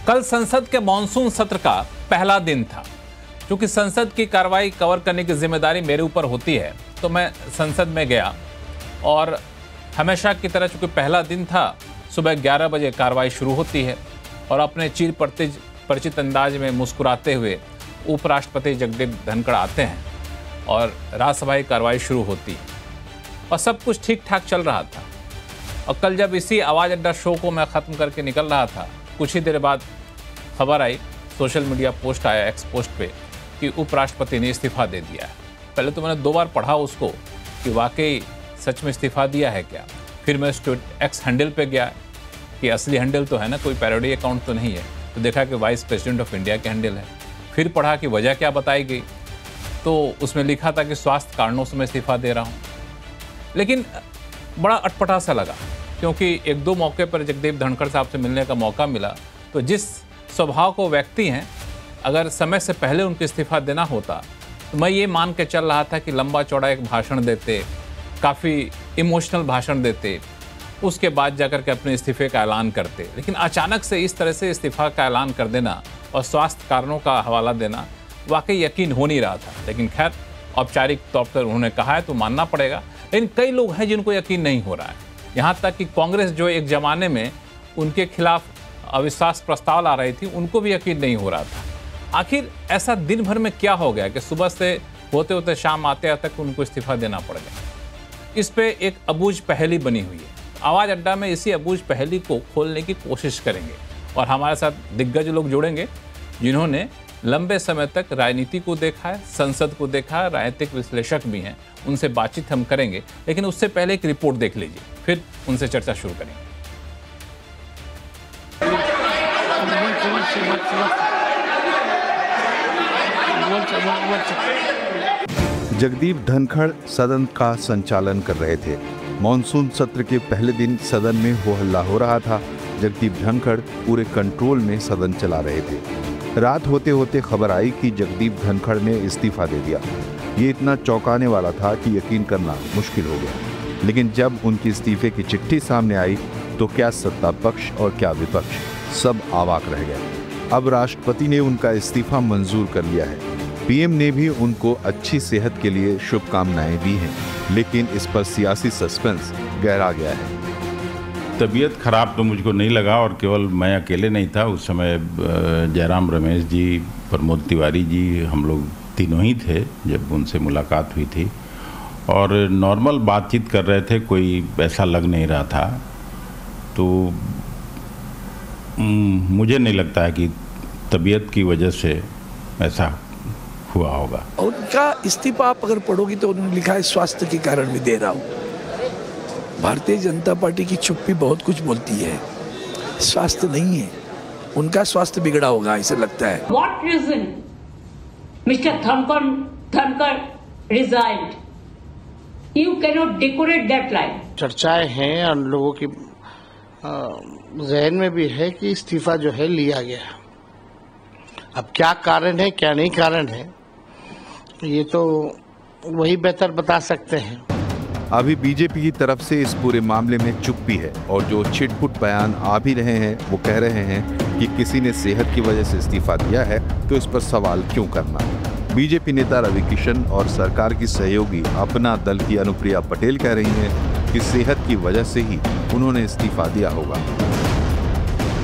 कल संसद के मॉनसून सत्र का पहला दिन था। क्योंकि संसद की कार्रवाई कवर करने की जिम्मेदारी मेरे ऊपर होती है, तो मैं संसद में गया और हमेशा की तरह चूंकि पहला दिन था, सुबह 11 बजे कार्रवाई शुरू होती है और अपने चिर परिचित अंदाज में मुस्कुराते हुए उपराष्ट्रपति जगदीप धनखड़ आते हैं और राज्यसभा की कार्रवाई शुरू होती है और सब कुछ ठीक ठाक चल रहा था। और कल जब इसी आवाज़ अड्डा शो को मैं ख़त्म करके निकल रहा था, कुछ ही देर बाद खबर आई, सोशल मीडिया पोस्ट आया एक्स पोस्ट पे कि उपराष्ट्रपति ने इस्तीफ़ा दे दिया है। पहले तो मैंने 2 बार पढ़ा उसको कि वाकई सच में इस्तीफ़ा दिया है क्या। फिर मैं एक्स हैंडल पे गया कि असली हैंडल तो है ना, कोई पैरोडी अकाउंट तो नहीं है, तो देखा कि वाइस प्रेसिडेंट ऑफ इंडिया के हैंडल है। फिर पढ़ा कि वजह क्या बताई गई, तो उसमें लिखा था कि स्वास्थ्य कारणों से मैं इस्तीफ़ा दे रहा हूँ। लेकिन बड़ा अटपटा सा लगा, क्योंकि 1-2 मौके पर जगदीप धनखड़ साहब से मिलने का मौका मिला, तो जिस स्वभाव को व्यक्ति हैं, अगर समय से पहले उनको इस्तीफ़ा देना होता तो मैं ये मान के चल रहा था कि लंबा चौड़ा एक भाषण देते, काफ़ी इमोशनल भाषण देते, उसके बाद जाकर के अपने इस्तीफे का ऐलान करते। लेकिन अचानक से इस तरह से इस्तीफ़ा का ऐलान कर देना और स्वास्थ्य कारणों का हवाला देना वाकई यकीन हो नहीं रहा था। लेकिन खैर, औपचारिक तौर पर उन्होंने कहा है तो मानना पड़ेगा। लेकिन कई लोग हैं जिनको यकीन नहीं हो रहा है, यहाँ तक कि कांग्रेस जो एक ज़माने में उनके खिलाफ अविश्वास प्रस्ताव ला रही थी, उनको भी यकीन नहीं हो रहा था। आखिर ऐसा दिन भर में क्या हो गया कि सुबह से होते होते शाम आते आते तक उनको इस्तीफा देना पड़ गया। इस पे एक अबूझ पहेली बनी हुई है। आवाज़ अड्डा में इसी अबूझ पहेली को खोलने की कोशिश करेंगे और हमारे साथ दिग्गज लोग जुड़ेंगे जिन्होंने लंबे समय तक राजनीति को देखा है, संसद को देखा है, राजनीतिक विश्लेषक भी हैं। उनसे बातचीत हम करेंगे, लेकिन उससे पहले एक रिपोर्ट देख लीजिए, फिर उनसे चर्चा शुरू करेंगे। जगदीप धनखड़ सदन का संचालन कर रहे थे। मॉनसून सत्र के पहले दिन सदन में हो हल्ला हो रहा था। जगदीप धनखड़ पूरे कंट्रोल में सदन चला रहे थे। रात होते होते खबर आई कि जगदीप धनखड़ ने इस्तीफा दे दिया। ये इतना चौंकाने वाला था कि यकीन करना मुश्किल हो गया। लेकिन जब उनकी इस्तीफे की चिट्ठी सामने आई तो क्या सत्ता पक्ष और क्या विपक्ष, सब अवाक रह गए। अब राष्ट्रपति ने उनका इस्तीफा मंजूर कर लिया है। पीएम ने भी उनको अच्छी सेहत के लिए शुभकामनाएं दी हैं, लेकिन इस पर सियासी सस्पेंस गहरा गया है। तबीयत खराब तो मुझको नहीं लगा और केवल मैं अकेले नहीं था। उस समय जयराम रमेश जी, प्रमोद तिवारी जी, हम लोग तीनों ही थे जब उनसे मुलाकात हुई थी और नॉर्मल बातचीत कर रहे थे, कोई ऐसा लग नहीं रहा था। तो मुझे नहीं लगता है कि तबीयत की वजह से ऐसा हुआ होगा। उनका इस्तीफा आप अगर पढ़ोगी तो उन्होंने लिखा है स्वास्थ्य के कारण भी दे रहा हूँ। भारतीय जनता पार्टी की चुप्पी बहुत कुछ बोलती है, स्वास्थ्य नहीं है, उनका स्वास्थ्य बिगड़ा होगा ऐसा लगता है। What reason Mr. Dhankar resigned? You cannot decorate that line. चर्चाएं हैं और लोगों की जहन में भी है कि इस्तीफा जो है लिया गया। अब क्या कारण है क्या नहीं कारण है ये तो वही बेहतर बता सकते हैं। अभी बीजेपी की तरफ से इस पूरे मामले में चुप्पी है और जो छिटपुट बयान आ भी रहे हैं वो कह रहे हैं कि किसी ने सेहत की वजह से इस्तीफा दिया है तो इस पर सवाल क्यों करना। बीजेपी नेता रवि किशन और सरकार की सहयोगी अपना दल की अनुप्रिया पटेल कह रही हैं कि सेहत की वजह से ही उन्होंने इस्तीफा दिया होगा।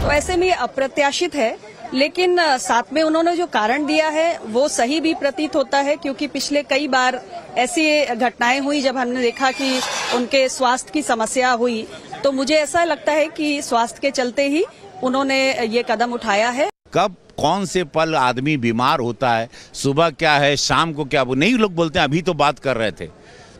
तो ऐसे में अप्रत्याशित है, लेकिन साथ में उन्होंने जो कारण दिया है वो सही भी प्रतीत होता है, क्योंकि पिछले कई बार ऐसी घटनाएं हुई जब हमने देखा कि उनके स्वास्थ्य की समस्या हुई, तो मुझे ऐसा लगता है कि स्वास्थ्य के चलते ही उन्होंने ये कदम उठाया है। कब कौन से पल आदमी बीमार होता है, सुबह क्या है शाम को क्या, वो नहीं लोग बोलते हैं। अभी तो बात कर रहे थे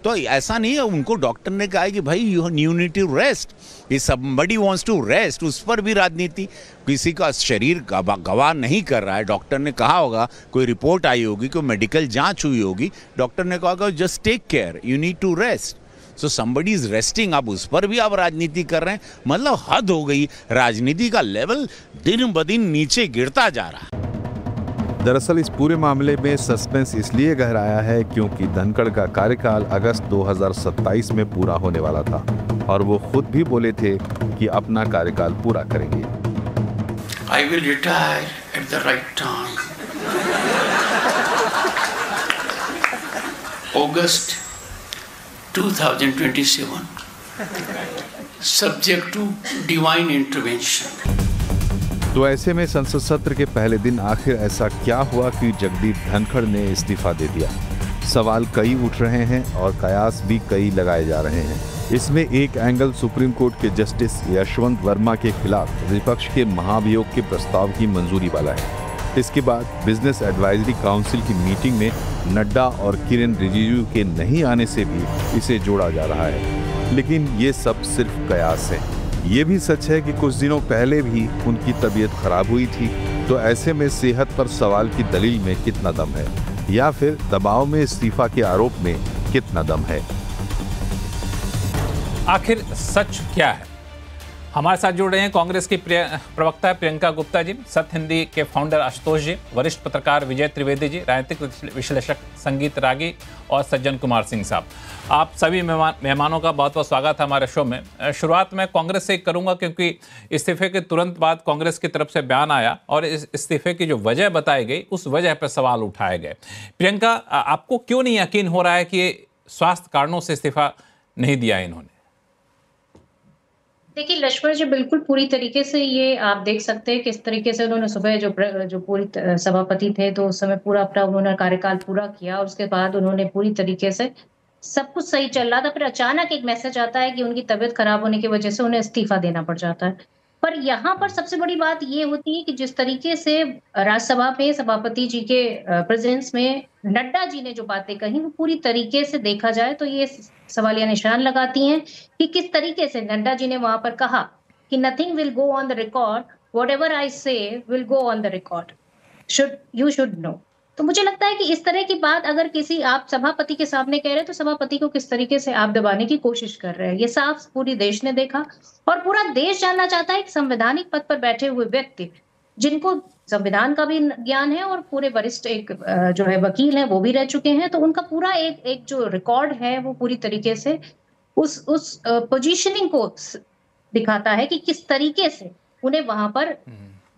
तो ऐसा नहीं है, उनको डॉक्टर ने कहा कि भाई you need to rest, if somebody wants to rest, उस पर भी राजनीति, किसी का शरीर गवाह नहीं कर रहा है। डॉक्टर ने कहा होगा, कोई रिपोर्ट आई होगी, कोई मेडिकल जांच हुई होगी, डॉक्टर ने कहा होगा just take care, you need to rest, so somebody is resting. अब उस पर भी आप राजनीति कर रहे हैं, मतलब हद हो गई। राजनीति का लेवल दिन ब दिन नीचे गिरता जा रहा है। दरअसल इस पूरे मामले में सस्पेंस इसलिए गहराया है क्योंकि धनखड़ का कार्यकाल अगस्त 2027 में पूरा होने वाला था और वो खुद भी बोले थे कि अपना कार्यकाल पूरा करेंगे। I will retire at the right time. August 2027. Subject to divine intervention. तो ऐसे में संसद सत्र के पहले दिन आखिर ऐसा क्या हुआ कि जगदीप धनखड़ ने इस्तीफा दे दिया? सवाल कई उठ रहे हैं और कयास भी कई लगाए जा रहे हैं। इसमें एक एंगल सुप्रीम कोर्ट के जस्टिस यशवंत वर्मा के खिलाफ विपक्ष के महाभियोग के प्रस्ताव की मंजूरी वाला है। इसके बाद बिजनेस एडवाइजरी काउंसिल की मीटिंग में नड्डा और किरेन रिजिजू के नहीं आने से भी इसे जोड़ा जा रहा है। लेकिन ये सब सिर्फ कयास है। ये भी सच है कि कुछ दिनों पहले भी उनकी तबीयत खराब हुई थी, तो ऐसे में सेहत पर सवाल की दलील में कितना दम है, या फिर दबाव में इस्तीफा के आरोप में कितना दम है? आखिर सच क्या है? हमारे साथ जुड़ रहे हैं कांग्रेस की प्रवक्ता प्रियंका गुप्ता जी, सत्य हिंदी के फाउंडर आशुतोष जी, वरिष्ठ पत्रकार विजय त्रिवेदी जी, राजनीतिक विश्लेषक संगीत रागी और सज्जन कुमार सिंह साहब। आप सभी मेहमानों का बहुत बहुत स्वागत है हमारे शो में। शुरुआत मैं कांग्रेस से करूंगा क्योंकि इस्तीफे के तुरंत बाद कांग्रेस की तरफ से बयान आया और इस इस्तीफे की जो वजह बताई गई उस वजह पर सवाल उठाए गए। प्रियंका, आपको क्यों नहीं यकीन हो रहा है कि ये स्वास्थ्य कारणों से इस्तीफा नहीं दिया इन्होंने? देखिए लक्ष्मण जी, बिल्कुल पूरी तरीके से ये आप देख सकते हैं किस तरीके से उन्होंने सुबह जो पूरी सभापति थे तो उस समय पूरा अपना उन्होंने कार्यकाल पूरा किया और उसके बाद उन्होंने पूरी तरीके से सब कुछ सही चल रहा था, फिर अचानक एक मैसेज आता है कि उनकी तबीयत खराब होने की वजह से उन्हें इस्तीफा देना पड़ जाता है। पर यहाँ पर सबसे बड़ी बात ये होती है कि जिस तरीके से राज्यसभा में सभापति जी के प्रेजेंस में नड्डा जी ने जो बातें कही वो पूरी तरीके से देखा जाए तो ये सवालिया निशान लगाती हैं कि किस तरीके से नड्डा जी ने वहां पर कहा कि nothing will go on the record, whatever I say will go on the record, you should know. तो मुझे लगता है कि इस तरह की बात अगर किसी आप सभापति के सामने कह रहे हैं तो सभापति को किस तरीके से आप दबाने की कोशिश कर रहे हैं, ये साफ पूरी देश ने देखा और पूरा देश जानना चाहता है कि संवैधानिक पद पर बैठे हुए व्यक्ति जिनको संविधान का भी ज्ञान है और पूरे वरिष्ठ एक जो है वकील है वो भी रह चुके हैं, तो उनका पूरा एक जो रिकॉर्ड है वो पूरी तरीके से उस पोजीशनिंग को दिखाता है कि किस तरीके से उन्हें वहां पर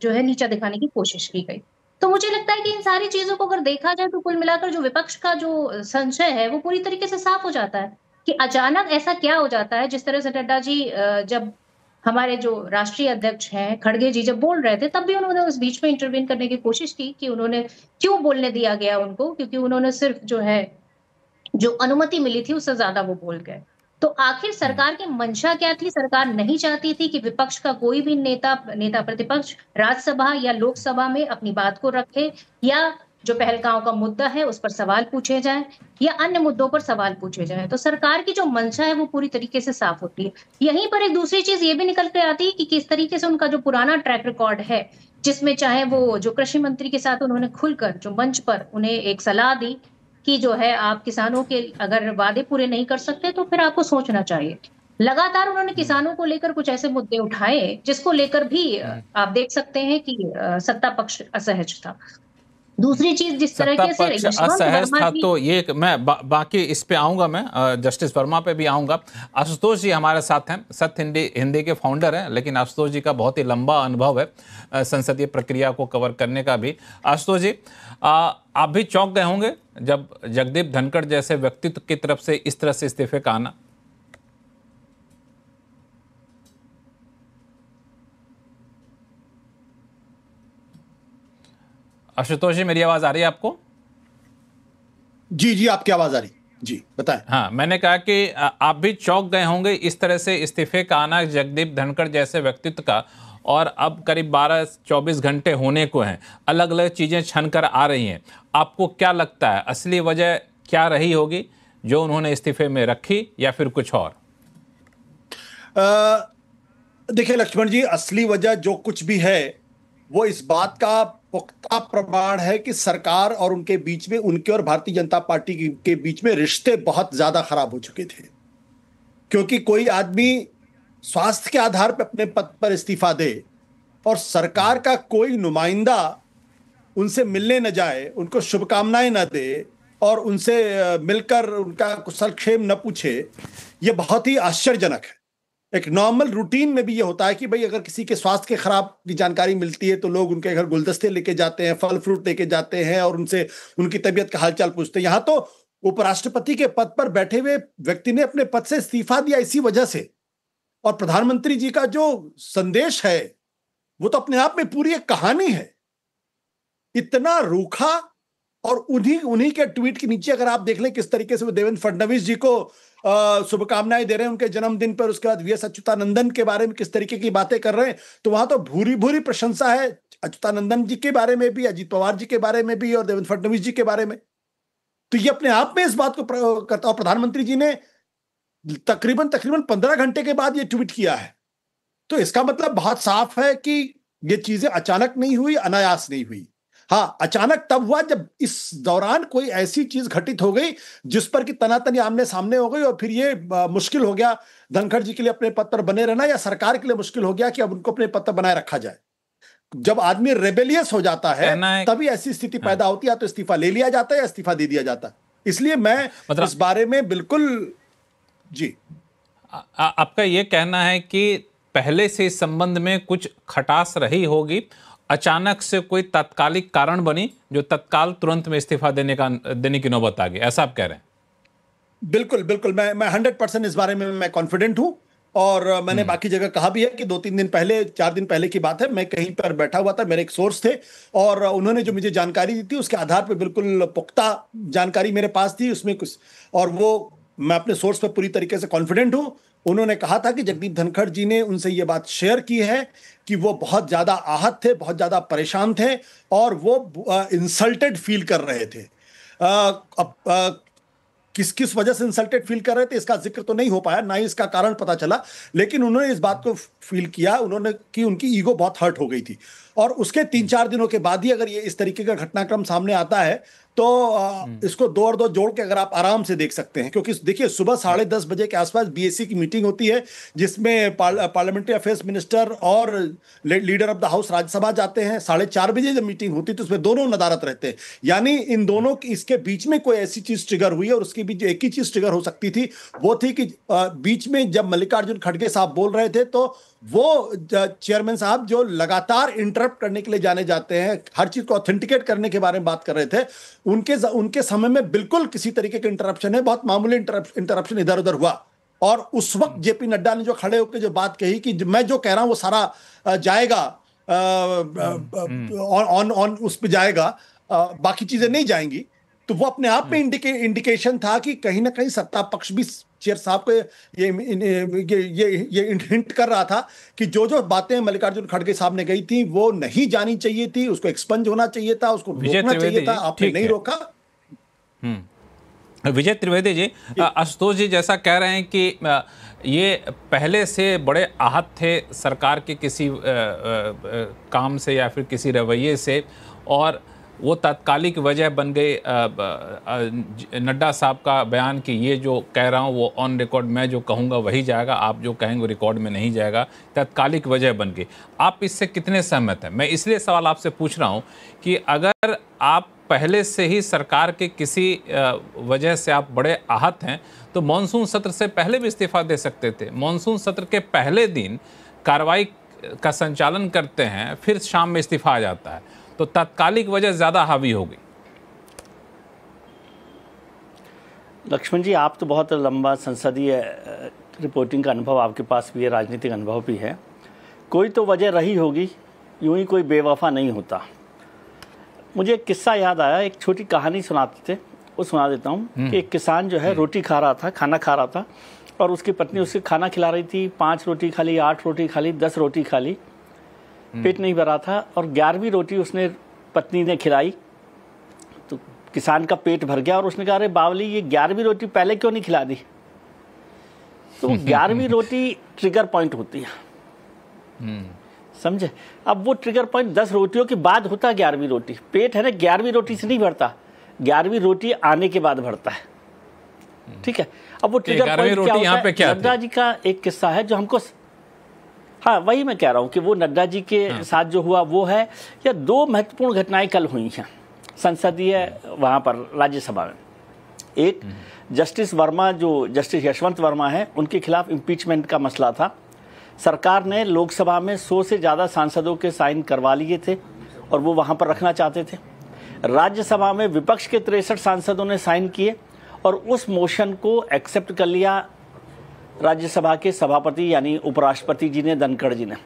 जो है नीचा दिखाने की कोशिश की गई। तो मुझे लगता है कि इन सारी चीजों को अगर देखा जाए तो कुल मिलाकर जो विपक्ष का जो संशय है वो पूरी तरीके से साफ हो जाता है कि अचानक ऐसा क्या हो जाता है। जिस तरह से नड्डा जी जब हमारे जो राष्ट्रीय अध्यक्ष हैं खड़गे जी जब बोल रहे थे तब भी उन्होंने उस बीच में इंटरवीन करने की कोशिश की कि उन्होंने क्यों बोलने दिया गया उनको, क्योंकि उन्होंने सिर्फ जो है जो अनुमति मिली थी उससे ज्यादा वो बोल गए। तो आखिर सरकार की मंशा क्या थी? सरकार नहीं चाहती थी कि विपक्ष का कोई भी नेता प्रतिपक्ष राज्यसभा या लोकसभा में अपनी बात को रखे या जो पहलगांव का मुद्दा है उस पर सवाल पूछे जाए या अन्य मुद्दों पर सवाल पूछे जाए। तो सरकार की जो मंशा है वो पूरी तरीके से साफ होती है। यहीं पर एक दूसरी चीज ये भी निकल के आती है कि किस तरीके से उनका जो पुराना ट्रैक रिकॉर्ड है, जिसमें चाहे वो जो कृषि मंत्री के साथ उन्होंने खुलकर जो मंच पर उन्हें एक सलाह दी कि जो है आप किसानों के अगर वादे पूरे नहीं कर सकते तो फिर आपको सोचना चाहिए। लगातार उन्होंने किसानों को लेकर कुछ ऐसे मुद्दे उठाए जिसको लेकर भी आप देख सकते हैं कि सत्ता पक्ष असहज था। दूसरी चीज जिस तरह से असहज था तो ये मैं बाकी इस पे आऊंगा, मैं जस्टिस वर्मा पे भी आऊंगा। आशुतोष जी हमारे साथ हैं, सत्य हिंदी के फाउंडर हैं, लेकिन आशुतोष जी का बहुत ही लंबा अनुभव है संसदीय प्रक्रिया को कवर करने का भी। आशुतोष जी, आप भी चौंक गए होंगे जब जगदीप धनखड़ जैसे व्यक्तित्व की तरफ से इस तरह से इस्तीफे का आना। आशुतोष जी, मेरी आवाज आ रही है आपको? जी जी, आपकी आवाज आ रही जी, बताएं। हाँ, मैंने कहा कि आप भी चौंक गए होंगे इस तरह से इस्तीफे का आना जगदीप धनखड़ जैसे व्यक्तित्व का, और अब करीब 12-24 घंटे होने को हैं, अलग अलग चीजें छन कर आ रही हैं। आपको क्या लगता है असली वजह क्या रही होगी जो उन्होंने इस्तीफे में रखी, या फिर कुछ और? देखिए लक्ष्मण जी, असली वजह जो कुछ भी है वो इस बात का पुख्ता प्रमाण है कि सरकार और उनके बीच में, उनके और भारतीय जनता पार्टी के बीच में रिश्ते बहुत ज्यादा खराब हो चुके थे। क्योंकि कोई आदमी स्वास्थ्य के आधार पर अपने पद पर इस्तीफा दे और सरकार का कोई नुमाइंदा उनसे मिलने न जाए, उनको शुभकामनाएं न दे और उनसे मिलकर उनका कुशलक्षेम न पूछे, यह बहुत ही आश्चर्यजनक है। एक नॉर्मल रूटीन में भी ये होता है कि भाई अगर किसी के स्वास्थ्य के खराब की जानकारी मिलती है तो लोग उनके घर गुलदस्ते लेके जाते हैं, फल फ्रूट लेके जाते हैं और उनसे उनकी तबीयत का हालचाल पूछते हैं। यहां तो उपराष्ट्रपति के पद पर बैठे हुए व्यक्ति ने अपने पद से इस्तीफा दिया इसी वजह से। और प्रधानमंत्री जी का जो संदेश है वो तो अपने आप में पूरी एक कहानी है, इतना रूखा। और उन्हीं के ट्वीट के नीचे अगर आप देख लें किस तरीके से वो देवेंद्र फडणवीस जी को शुभकामनाएं दे रहे हैं उनके जन्मदिन पर, उसके बाद वीएस अच्युतानंदन के बारे में किस तरीके की बातें कर रहे हैं, तो वहां तो भूरी भूरी प्रशंसा है अच्युतानंदन जी के बारे में भी, अजीत पवार जी के बारे में भी और देवेंद्र फडणवीस जी के बारे में। तो ये अपने आप में इस बात को करता। और प्रधानमंत्री जी ने तकरीबन 15 घंटे के बाद ये ट्वीट किया है। तो इसका मतलब बहुत साफ है कि ये चीजें अचानक नहीं हुई, अनायास नहीं हुई। हाँ, अचानक तब हुआ जब इस दौरान कोई ऐसी चीज घटित हो गई जिस पर कि तनातनी आमने सामने हो गई और फिर ये मुश्किल हो गया धनखड़ जी के लिए अपने पद पर बने रहना, या सरकार के लिए मुश्किल हो गया कि अब उनको अपने पद पर बनाए रखा जाए। जब आदमी रेबेलियस हो जाता है तभी ऐसी स्थिति पैदा होती है, तो इस्तीफा ले लिया जाता है या इस्तीफा दे दिया जाता है। इसलिए मैं इस बारे में बिल्कुल जी आपका ये कहना है कि पहले से इस संबंध में कुछ खटास रही होगी, अचानक से कोई तात्कालिक कारण बनी जो तत्काल तुरंत में इस्तीफा देने की नौबत आ गई, ऐसा आप कह रहे हैं? बिल्कुल बिल्कुल, मैं 100% इस बारे में मैं कॉन्फिडेंट हूं। और मैंने बाकी जगह कहा भी है कि 2-3 दिन पहले, 4 दिन पहले की बात है, मैं कहीं पर बैठा हुआ था, मेरे एक सोर्स थे और उन्होंने जो मुझे जानकारी दी थी उसके आधार पर बिल्कुल पुख्ता जानकारी मेरे पास थी उसमें कुछ, और वो मैं अपने सोर्स पर पूरी तरीके से कॉन्फिडेंट हूं। उन्होंने कहा था कि जगदीप धनखड़ जी ने उनसे ये बात शेयर की है कि वो बहुत ज्यादा आहत थे, बहुत ज्यादा परेशान थे और वो इंसल्टेड फील कर रहे थे। किस किस वजह से इंसल्टेड फील कर रहे थे इसका जिक्र तो नहीं हो पाया, ना ही इसका कारण पता चला, लेकिन उन्होंने इस बात को फील किया उन्होंने कि उनकी ईगो बहुत हर्ट हो गई थी। और उसके 3-4 दिनों के बाद ही अगर ये इस तरीके का घटनाक्रम सामने आता है तो इसको 2 और 2 जोड़ के अगर आप आराम से देख सकते हैं, क्योंकि देखिए सुबह 10:30 बजे के आसपास बीएससी की मीटिंग होती है जिसमें पार्लियामेंट्री अफेयर्स मिनिस्टर और leader of the house Rajya Sabha जाते हैं। 4:30 बजे जब मीटिंग होती है तो उसमें दोनों नदारत रहते हैं, यानी इन दोनों इसके बीच में कोई ऐसी चीज ट्रिगर हुई है। और उसके बीच एक ही चीज ट्रिगर हो सकती थी, वो थी कि बीच में जब मल्लिकार्जुन खड़गे साहब बोल रहे थे तो वो चेयरमैन साहब जो लगातार इंटरप्ट करने के लिए जाने जाते हैं, हर चीज को ऑथेंटिकेट करने के बारे में बात कर रहे थे, उनके समय में बिल्कुल किसी तरीके के इंटरप्शन है, बहुत मामूली इंटरप्शन इधर उधर हुआ। और उस वक्त जेपी नड्डा ने जो खड़े होकर जो बात कही कि मैं जो कह रहा हूं वो सारा जाएगा ऑन उस पे जाएगा, बाकी चीजें नहीं जाएंगी, तो वो अपने आप में इंडिकेशन था कि कहीं ना कहीं सत्ता पक्ष भी चेयर साहब को ये हिंट कर रहा था कि जो बातें मल्लिकार्जुन खड़गे साहब ने कही थी वो नहीं जानी चाहिए थी, उसको एक्सपंज होना चाहिए था, उसको रोकना चाहिए था, आपने नहीं रोका। विजय त्रिवेदी जी, आशुतोष जी जैसा कह रहे हैं कि ये पहले से बड़े आहत थे सरकार के किसी काम से या फिर किसी रवैये से, और वो तात्कालिक वजह बन गई नड्डा साहब का बयान कि ये जो कह रहा हूँ वो ऑन रिकॉर्ड, मैं जो कहूँगा वही जाएगा, आप जो कहेंगे रिकॉर्ड में नहीं जाएगा, तात्कालिक वजह बन गई। आप इससे कितने सहमत हैं? मैं इसलिए सवाल आपसे पूछ रहा हूँ कि अगर आप पहले से ही सरकार के किसी वजह से आप बड़े आहत हैं तो मॉनसून सत्र से पहले भी इस्तीफा दे सकते थे। मॉनसून सत्र के पहले दिन कार्रवाई का संचालन करते हैं, फिर शाम में इस्तीफा आ जाता है, तो तात्कालिक वजह ज़्यादा हावी होगी। लक्ष्मण जी, आप तो बहुत लंबा संसदीय रिपोर्टिंग का अनुभव आपके पास भी है, राजनीतिक अनुभव भी है, कोई तो वजह रही होगी, यूं ही कोई बेवफा नहीं होता। मुझे एक किस्सा याद आया, एक छोटी कहानी सुनाते थे, वो सुना देता हूँ कि एक किसान जो है रोटी खा रहा था, खाना खा रहा था, और उसकी पत्नी उससे खाना खिला रही थी। 5 रोटी खा ली, 8 रोटी खा ली, 10 रोटी खा ली, पेट नहीं भरा था, और 11वीं रोटी उसने पत्नी ने खिलाई तो किसान का पेट भर गया, और उसने कहा अरे बावली, ये 11वीं रोटी पहले क्यों नहीं खिला दी? तो 11वीं रोटी ट्रिगर पॉइंट होती है, समझे? अब वो ट्रिगर पॉइंट 10 रोटियों के बाद होता है 11वीं रोटी। पेट है ना 11वीं रोटी से नहीं भरता, 11वीं रोटी आने के बाद भरता है, ठीक है? अब वो ट्रिगर पॉइंट क्या होता है? नड्डा जी का एक किस्सा है जो हमको, हाँ वही मैं कह रहा हूँ कि वो नड्डा जी के साथ जो हुआ वो है, या 2 महत्वपूर्ण घटनाएं कल हुई हैं संसदीय वहाँ पर राज्यसभा में। एक जस्टिस वर्मा, जो जस्टिस यशवंत वर्मा है, उनके खिलाफ इम्पीचमेंट का मसला था, सरकार ने लोकसभा में 100 से ज़्यादा सांसदों के साइन करवा लिए थे और वो वहाँ पर रखना चाहते थे। राज्यसभा में विपक्ष के 63 सांसदों ने साइन किए और उस मोशन को एक्सेप्ट कर लिया राज्यसभा के सभापति यानी उपराष्ट्रपति जी ने, धनखड़ जी ने।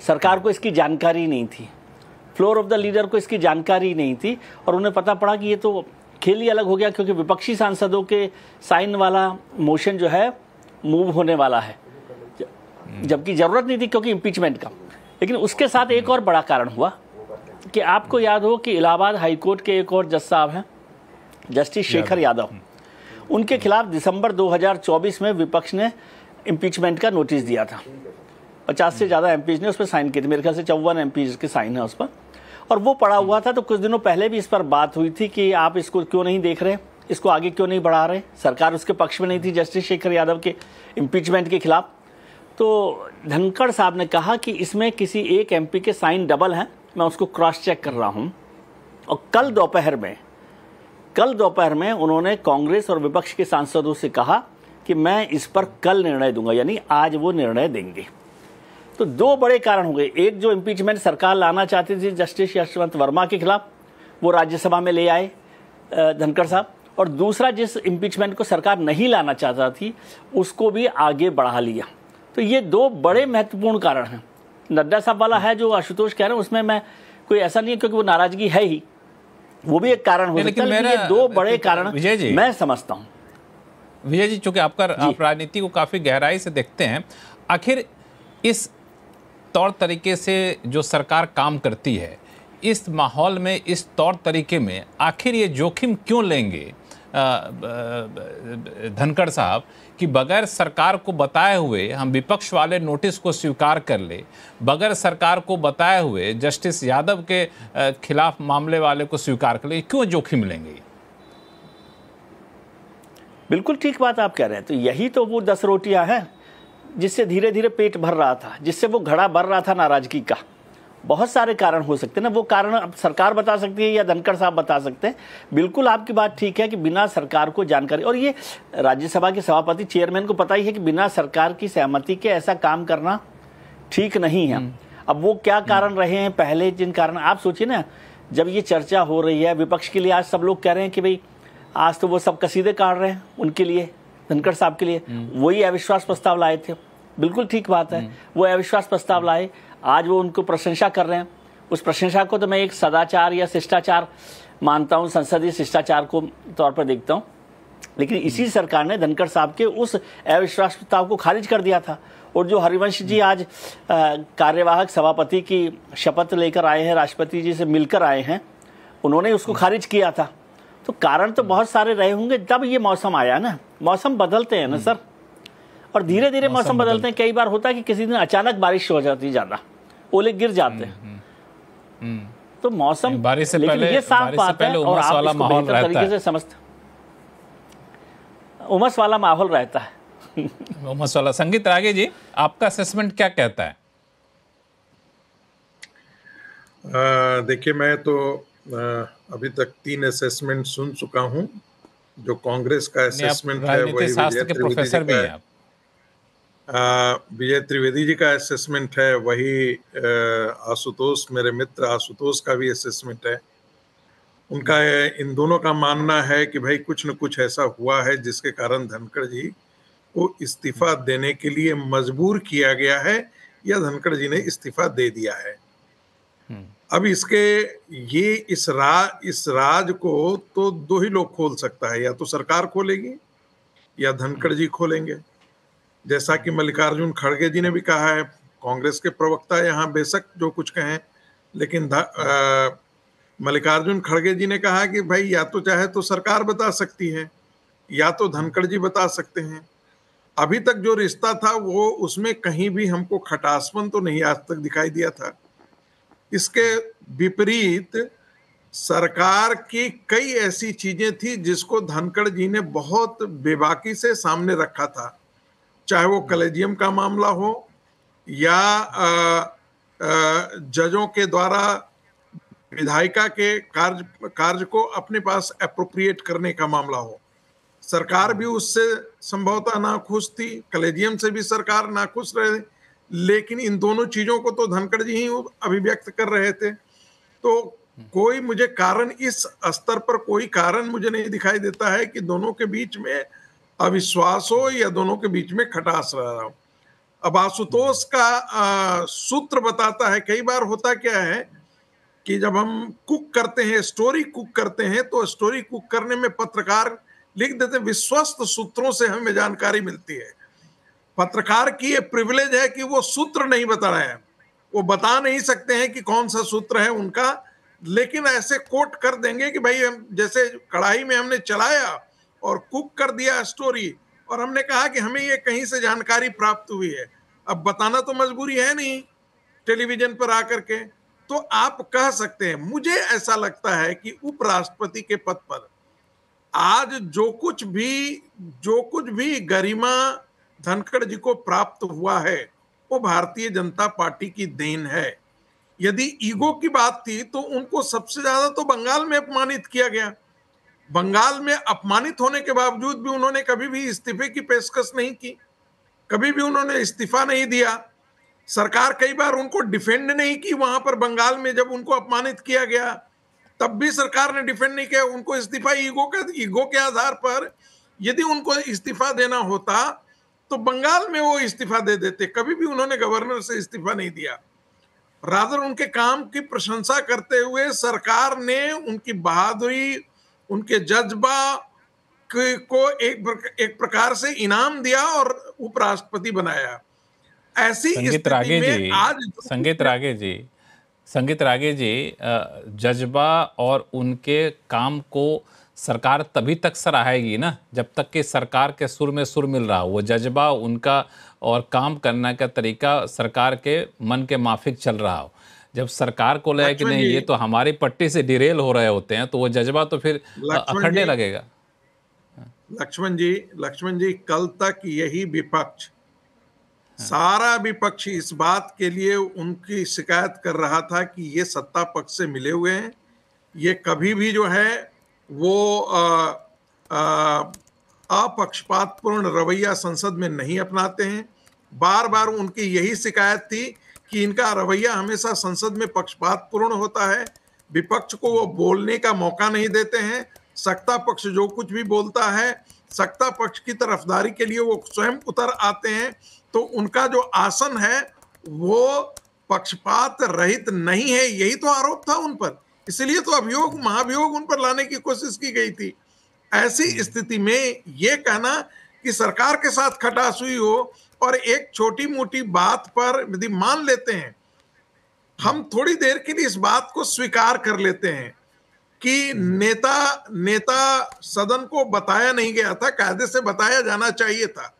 सरकार को इसकी जानकारी नहीं थी, फ्लोर ऑफ द लीडर को इसकी जानकारी नहीं थी और उन्हें पता पड़ा कि ये तो खेल ही अलग हो गया, क्योंकि विपक्षी सांसदों के साइन वाला मोशन जो है मूव होने वाला है, जबकि जरूरत नहीं थी क्योंकि इम्पीचमेंट का। लेकिन उसके साथ एक और बड़ा कारण हुआ कि आपको याद हो कि इलाहाबाद हाईकोर्ट के एक और जज साहब हैं, जस्टिस शेखर यादव, उनके खिलाफ दिसंबर 2024 में विपक्ष ने इम्पीचमेंट का नोटिस दिया था। 50 से ज़्यादा एमपीज ने उस पर साइन किए थे, मेरे ख्याल से 54 एमपीज के साइन है उस पर, और वो पड़ा हुआ था। तो कुछ दिनों पहले भी इस पर बात हुई थी कि आप इसको क्यों नहीं देख रहे, इसको आगे क्यों नहीं बढ़ा रहे। सरकार उसके पक्ष में नहीं थी जस्टिस शेखर यादव के इम्पीचमेंट के खिलाफ। तो धनखड़ साहब ने कहा कि इसमें किसी एक एमपी के साइन डबल हैं, मैं उसको क्रॉस चेक कर रहा हूं। और कल दोपहर में उन्होंने कांग्रेस और विपक्ष के सांसदों से कहा कि मैं इस पर कल निर्णय दूंगा, यानी आज वो निर्णय देंगे। तो दो बड़े कारण हो गए, एक जो इम्पीचमेंट सरकार लाना चाहती थी जस्टिस यशवंत वर्मा के खिलाफ, वो राज्यसभा में ले आए धनखड़ साहब, और दूसरा जिस इम्पीचमेंट को सरकार नहीं लाना चाहता थी उसको भी आगे बढ़ा लिया। तो ये दो बड़े महत्वपूर्ण कारण हैं। नड्डा साहब वाला है जो आशुतोष कह रहे हैं, उसमें मैं कोई ऐसा नहीं है क्योंकि वो नाराजगी है ही, वो भी एक कारण हो सकता है, लेकिन ये दो बड़े कारण मैं समझता हूं। विजय जी, चूंकि आप राजनीति को काफी गहराई से देखते हैं, आखिर इस तौर तरीके से जो सरकार काम करती है, इस माहौल में, इस तौर तरीके में आखिर ये जोखिम क्यों लेंगे धनखड़ साहब कि बगैर सरकार को बताए हुए हम विपक्ष वाले नोटिस को स्वीकार कर ले, बगैर सरकार को बताए हुए जस्टिस यादव के खिलाफ मामले वाले को स्वीकार कर ले, क्यों जोखिम लेंगे? बिल्कुल ठीक बात आप कह रहे हैं। तो यही तो वो 10 रोटियां हैं जिससे धीरे धीरे पेट भर रहा था, जिससे वो घड़ा भर रहा था नाराजगी का। बहुत सारे कारण हो सकते हैं ना, वो कारण अब सरकार बता सकती है या धनखड़ साहब बता सकते हैं। बिल्कुल आपकी बात ठीक है कि बिना सरकार को जानकारी, और ये राज्यसभा के सभापति चेयरमैन को पता ही है कि बिना सरकार की सहमति के ऐसा काम करना ठीक नहीं है। अब वो क्या कारण रहे हैं पहले, जिन कारण आप सोचिए ना, जब ये चर्चा हो रही है विपक्ष के लिए, आज सब लोग कह रहे हैं कि भाई आज तो वो सब कसीदे काट रहे हैं उनके लिए, धनखड़ साहब के लिए, वही अविश्वास प्रस्ताव लाए थे। बिल्कुल ठीक बात है, वो अविश्वास प्रस्ताव लाए, आज वो उनको प्रशंसा कर रहे हैं। उस प्रशंसा को तो मैं एक सदाचार या शिष्टाचार मानता हूं, संसदीय शिष्टाचार को तौर पर देखता हूं। लेकिन इसी सरकार ने धनखड़ साहब के उस अविश्वास प्रस्ताव को खारिज कर दिया था। और जो हरिवंश जी आज कार्यवाहक सभापति की शपथ लेकर आए हैं, राष्ट्रपति जी से मिलकर आए हैं, उन्होंने उसको खारिज किया था। तो कारण तो बहुत सारे रहे होंगे, तब ये मौसम आया ना। मौसम बदलते हैं ना सर, और धीरे धीरे मौसम बदलते हैं। कई बार होता है कि किसी दिन अचानक बारिश हो जाती है, ज्यादा ओले गिर जाते हैं, तो मौसम बारिश से लेकिन पहले, ये साफ बात है और आप इसको बेहतर तरीके से समझते, उमस वाला माहौल रहता है। उमस वाला। संगीत रागे जी, आपका असेसमेंट क्या कहता है? देखिए, मैं तो अभी तक 3 असेसमेंट सुन चुका हूं। जो कांग्रेस का असेसमेंट है वही शास्त्र के प्रोफेसर भी हैं आप। विजय त्रिवेदी जी का असेसमेंट है, वही आशुतोष, मेरे मित्र आशुतोष का भी असेसमेंट है। उनका इन दोनों का मानना है कि भाई कुछ न कुछ ऐसा हुआ है जिसके कारण धनखड़ जी को इस्तीफा देने के लिए मजबूर किया गया है, या धनखड़ जी ने इस्तीफा दे दिया है। अब इस राज को तो 2 ही लोग खोल सकता है, या तो सरकार खोलेगी या धनखड़ जी खोलेंगे। जैसा कि मल्लिकार्जुन खड़गे जी ने भी कहा है, कांग्रेस के प्रवक्ता यहाँ बेशक जो कुछ कहें, लेकिन मल्लिकार्जुन खड़गे जी ने कहा कि भाई या तो चाहे तो सरकार बता सकती है या तो धनखड़ जी बता सकते हैं। अभी तक जो रिश्ता था वो उसमें कहीं भी हमको खटासपन तो नहीं आज तक दिखाई दिया था। इसके विपरीत सरकार की कई ऐसी चीजें थी जिसको धनखड़ जी ने बहुत बेबाकी से सामने रखा था, चाहे वो कलेजियम का मामला हो या जजों के द्वारा विधायिका के कार्य को अपने पास एप्रोप्रिएट करने का मामला हो। सरकार भी उससे संभवतः नाखुश थी, कलेजियम से भी सरकार नाखुश रहे, लेकिन इन दोनों चीजों को तो धनखड़ जी ही अभिव्यक्त कर रहे थे। तो कोई मुझे कारण, इस स्तर पर कोई कारण मुझे नहीं दिखाई देता है कि दोनों के बीच में अविश्वास हो या दोनों के बीच में खटास रहा हो। अब आशुतोष का सूत्र बताता है, कई बार होता क्या है कि जब हम कुक करते हैं, स्टोरी कुक करते हैं, तो स्टोरी कुक करने में पत्रकार लिख देते हैं विश्वस्त सूत्रों से हमें जानकारी मिलती है। पत्रकार की ये प्रिविलेज है कि वो सूत्र नहीं बता रहे हैं, वो बता नहीं सकते हैं कि कौन सा सूत्र है उनका, लेकिन ऐसे कोट कर देंगे कि भाई हम जैसे कढ़ाई में हमने चलाया और कुक कर दिया स्टोरी, और हमने कहा कि हमें ये कहीं से जानकारी प्राप्त हुई है। अब बताना तो मजबूरी है नहीं टेलीविजन पर आकर के, तो आप कह सकते हैं। मुझे ऐसा लगता है कि उपराष्ट्रपति के पद पर आज जो कुछ भी गरिमा धनखड़ जी को प्राप्त हुआ है वो भारतीय जनता पार्टी की देन है। यदि ईगो की बात थी तो उनको सबसे ज्यादा तो बंगाल में अपमानित किया गया। बंगाल में अपमानित होने के बावजूद भी उन्होंने कभी भी इस्तीफे की पेशकश नहीं की, कभी भी उन्होंने इस्तीफा नहीं दिया। सरकार कई बार उनको डिफेंड नहीं की वहां पर बंगाल में, जब उनको अपमानित किया गया तब भी सरकार ने डिफेंड नहीं किया उनको। इस्तीफा ईगो के आधार पर यदि उनको इस्तीफा देना होता तो बंगाल में वो इस्तीफा दे देते, कभी भी उन्होंने गवर्नर से इस्तीफा नहीं दिया। रादर उनके काम की प्रशंसा करते हुए सरकार ने उनकी बहादुरी, उनके जज्बा को एक प्रकार से इनाम दिया और उपराष्ट्रपति बनाया। ऐसी स्थिति में आज संगीत रागे जी, जज्बा और उनके काम को सरकार तभी तक सराहेगी ना जब तक कि सरकार के सुर में सुर मिल रहा हो। वो जज्बा उनका और काम करने का तरीका सरकार के मन के माफिक चल रहा हो। जब सरकार को लगे कि नहीं ये तो हमारी पट्टी से डिरेल हो रहे होते हैं तो वो जज्बा तो फिर अखड़ने लगेगा। लक्ष्मण जी, कल तक यही विपक्ष, सारा विपक्ष इस बात के लिए उनकी शिकायत कर रहा था कि ये सत्ता पक्ष से मिले हुए हैं, ये कभी भी जो है वो अपक्षपातपूर्ण रवैया संसद में नहीं अपनाते हैं। बार बार उनकी यही शिकायत थी कि इनका रवैया हमेशा संसद में पक्षपातपूर्ण होता है, विपक्ष को वो बोलने का मौका नहीं देते हैं। सत्ता पक्ष जो कुछ भी बोलता है, सत्ता पक्ष की तरफदारी के लिए वो स्वयं उतर आते हैं। तो उनका जो आसन है वो पक्षपात रहित नहीं है, यही तो आरोप था उन पर। इसलिए तो अभियोग, महाभियोग उन पर लाने की कोशिश की गई थी। ऐसी स्थिति में ये कहना कि सरकार के साथ खटास हुई हो और एक छोटी मोटी बात पर यदि मान लेते हैं, हम थोड़ी देर के लिए इस बात को स्वीकार कर लेते हैं कि नेता सदन को बताया नहीं गया था, कायदे से बताया जाना चाहिए था।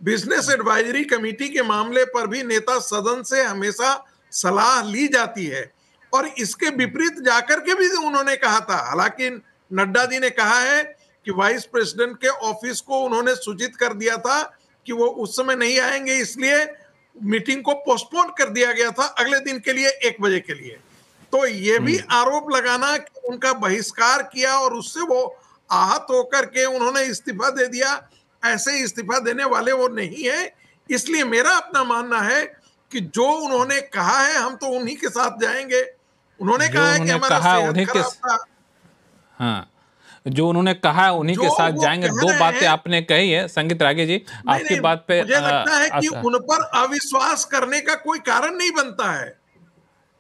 बिजनेस एडवाइजरी कमेटी के मामले पर भी नेता सदन से हमेशा सलाह ली जाती है और इसके विपरीत जाकर के भी उन्होंने कहा था। हालांकि नड्डा जी ने कहा है कि वाइस प्रेसिडेंट के ऑफिस को उन्होंने सूचित कर दिया था कि वो उस समय नहीं आएंगे, इसलिए मीटिंग को पोस्टपोन कर दिया गया था अगले दिन के लिए 1 बजे के लिए। तो ये भी आरोप लगाना कि उनका बहिष्कार किया और उससे वो आहत होकर के उन्होंने इस्तीफा दे दिया, ऐसे इस्तीफा देने वाले वो नहीं है। इसलिए मेरा अपना मानना है कि जो उन्होंने कहा है हम तो उन्हीं के साथ जाएंगे। उन्होंने कहा है कि हमारा सेहत खराब था। हाँ, जो उन्होंने कहा उन्हीं के साथ जाएंगे। 2 बातें आपने कही है संगीत रागे जी, आपकी बात पे मुझे लगता है कि उन पर अविश्वास करने का कोई कारण नहीं बनता है।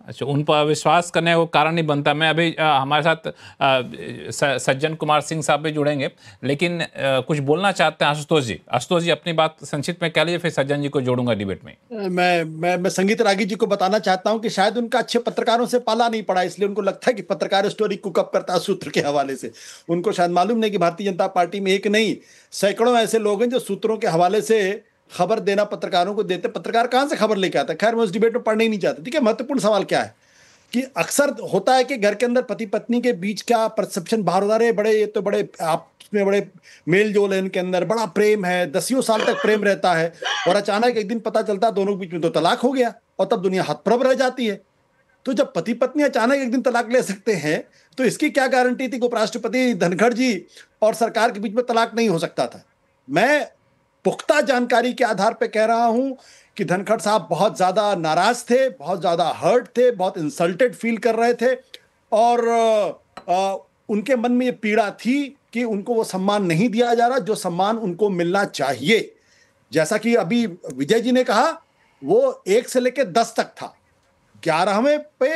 अच्छा, उन पर अविश्वास करने का कारण नहीं बनता। मैं अभी हमारे साथ सज्जन कुमार सिंह साहब भी जुड़ेंगे, लेकिन कुछ बोलना चाहते हैं आशुतोष जी। आशुतोष जी अपनी बात संक्षिप्त में कह लीजिए, फिर सज्जन जी को जोड़ूंगा डिबेट में। मैं संगीत रागी जी को बताना चाहता हूं कि शायद उनका अच्छे पत्रकारों से पाला नहीं पड़ा, इसलिए उनको लगता है कि पत्रकार स्टोरी कुकअप करता है सूत्र के हवाले से। उनको शायद मालूम नहीं कि भारतीय जनता पार्टी में एक नहीं सैकड़ों ऐसे लोग हैं जो सूत्रों के हवाले से खबर देना पत्रकारों को देते। पत्रकार कहां से खबर लेके आता है? खैर मैं उस डिबेट में पढ़ना ही नहीं चाहता। ठीक है, महत्वपूर्ण सवाल क्या है कि अक्सर होता है कि घर के अंदर पति पत्नी के बीच का परसेप्शन बाहर होता है, बड़े ये तो बड़े आपस में बड़े मेल जोल है, इनके अंदर बड़ा प्रेम है, 10 साल तक प्रेम रहता है, और अचानक एक दिन पता चलता है दोनों के बीच में तो तलाक हो गया, और तब दुनिया हतप्रभ रह जाती है। तो जब पति पत्नी अचानक एक दिन तलाक ले सकते हैं तो इसकी क्या गारंटी थी कि उपराष्ट्रपति धनखड़ जी और सरकार के बीच में तलाक नहीं हो सकता था? मैं पुख्ता जानकारी के आधार पर कह रहा हूं कि धनखड़ साहब बहुत ज्यादा नाराज थे, बहुत ज्यादा हर्ट थे, बहुत इंसल्टेड फील कर रहे थे और उनके मन में ये पीड़ा थी कि उनको वो सम्मान नहीं दिया जा रहा जो सम्मान उनको मिलना चाहिए। जैसा कि अभी विजय जी ने कहा, वो 1 से लेकर 10 तक था, 11वें पे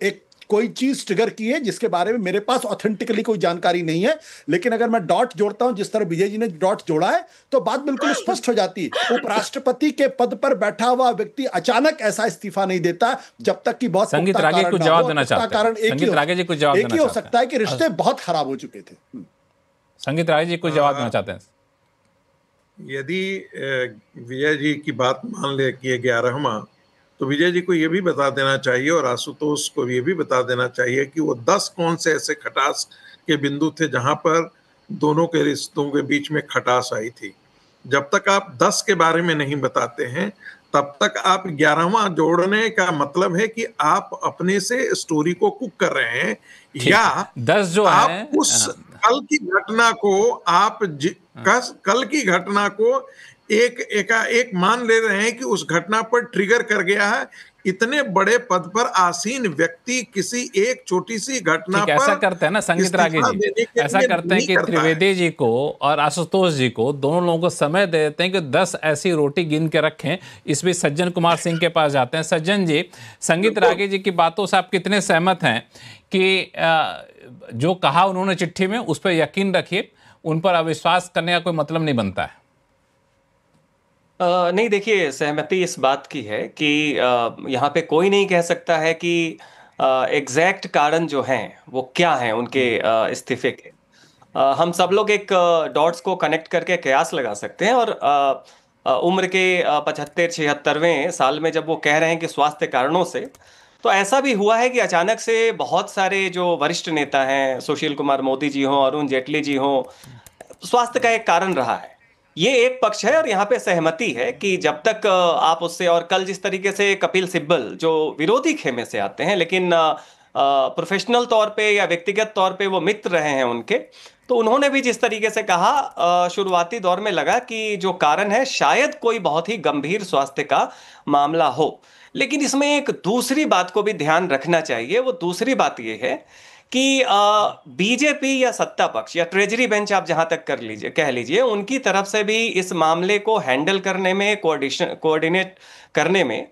एक कोई चीज ट्रिगर की है जिसके बारे में मेरे पास ऑथेंटिकली कोई जानकारी नहीं है, लेकिन अगर मैं डॉट जोड़ता हूं जिस तरह विजय जी ने डॉट जोड़ा है तो बात बिल्कुल स्पष्ट हो जाती है। उपराष्ट्रपति के पद पर बैठा हुआ व्यक्ति अचानक ऐसा इस्तीफा नहीं देता जब तक कि बहुत संगीत रागे को जवाब देना चाहते हैं। संगीत रागे जी को जवाब देना चाहते हैं। एक ही हो सकता है कि रिश्ते बहुत खराब हो चुके थे। संगीत रागे जी को जवाब देना चाहते हैं। यदि विजय जी की बात मान ले कि 11वां, तो विजय जी को ये भी बता देना चाहिए और आशुतोष को ये भी बता देना चाहिए कि वो 10 कौन से ऐसे खटास के बिंदु थे जहां पर दोनों के रिश्तों के बीच में खटास आई थी। जब तक आप 10 के बारे में नहीं बताते हैं तब तक आप 11वां जोड़ने का मतलब है कि आप अपने से स्टोरी को कुक कर रहे हैं, या 10 जो आप है उस कल की घटना को कल की घटना को एक मान ले रहे हैं कि उस घटना पर ट्रिगर कर गया है। इतने बड़े पद पर आसीन व्यक्ति किसी एक छोटी सी घटना पर ऐसा करते हैं ना संगीत रागे जी, ऐसा करते हैं कि त्रिवेदी जी को और आशुतोष जी को दोनों लोगों को समय दे देते हैं कि 10 ऐसी रोटी गिन के रखें। इस बीच सज्जन कुमार सिंह के पास जाते हैं। सज्जन जी, संगीत रागे जी की बातों से आप कितने सहमत हैं कि जो कहा उन्होंने चिट्ठी में उस पर यकीन रखिए, उन पर अविश्वास करने का कोई मतलब नहीं बनता है? नहीं, देखिए, सहमति इस बात की है कि यहाँ पे कोई नहीं कह सकता है कि एग्जैक्ट कारण जो हैं वो क्या हैं उनके इस्तीफे के। हम सब लोग एक डॉट्स को कनेक्ट करके कयास लगा सकते हैं और उम्र के 75-76वें साल में जब वो कह रहे हैं कि स्वास्थ्य कारणों से, तो ऐसा भी हुआ है कि अचानक से बहुत सारे जो वरिष्ठ नेता हैं, सुशील कुमार मोदी जी हों, अरुण जेटली जी हों, स्वास्थ्य का एक कारण रहा है। ये एक पक्ष है और यहाँ पे सहमति है कि जब तक आप उससे, और कल जिस तरीके से कपिल सिब्बल जो विरोधी खेमे से आते हैं लेकिन प्रोफेशनल तौर पे या व्यक्तिगत तौर पे वो मित्र रहे हैं उनके, तो उन्होंने भी जिस तरीके से कहा, शुरुआती दौर में लगा कि जो कारण है शायद कोई बहुत ही गंभीर स्वास्थ्य का मामला हो। लेकिन इसमें एक दूसरी बात को भी ध्यान रखना चाहिए। वो दूसरी बात ये है कि बीजेपी या सत्ता पक्ष या ट्रेजरी बेंच आप जहां तक कह लीजिए, उनकी तरफ से भी इस मामले को हैंडल करने में, कोऑर्डिनेट करने में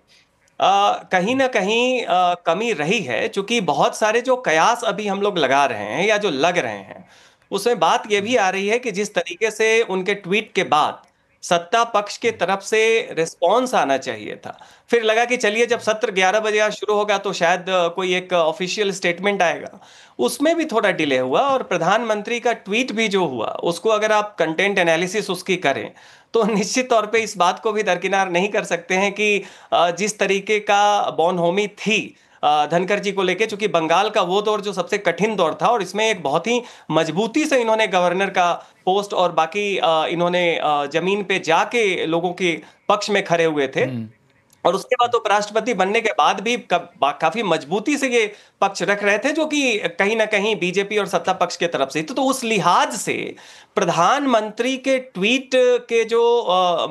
कहीं ना कहीं कमी रही है। चूंकि बहुत सारे जो कयास अभी हम लोग लगा रहे हैं या जो लग रहे हैं, उसमें बात यह भी आ रही है कि जिस तरीके से उनके ट्वीट के बाद सत्ता पक्ष के तरफ से रिस्पॉन्स आना चाहिए था, फिर लगा कि चलिए जब सत्र 11 बजे शुरू होगा तो शायद कोई एक ऑफिशियल स्टेटमेंट आएगा, उसमें भी थोड़ा डिले हुआ। और प्रधानमंत्री का ट्वीट भी जो हुआ, उसको अगर आप कंटेंट एनालिसिस उसकी करें तो निश्चित तौर पे इस बात को भी दरकिनार नहीं कर सकते हैं कि जिस तरीके का बौनहोमी थी धनखड़ जी को लेके, चूंकि बंगाल का वो दौर जो सबसे कठिन दौर था और इसमें एक बहुत ही मजबूती से इन्होंने गवर्नर का पोस्ट और बाकी इन्होंने जमीन पे जाके लोगों के पक्ष में खड़े हुए थे, और उसके बाद उपराष्ट्रपति बनने के बाद भी काफी मजबूती से ये पक्ष रख रहे थे, जो कि कहीं ना कहीं बीजेपी और सत्ता पक्ष के तरफ से। तो उस लिहाज से प्रधानमंत्री के ट्वीट के जो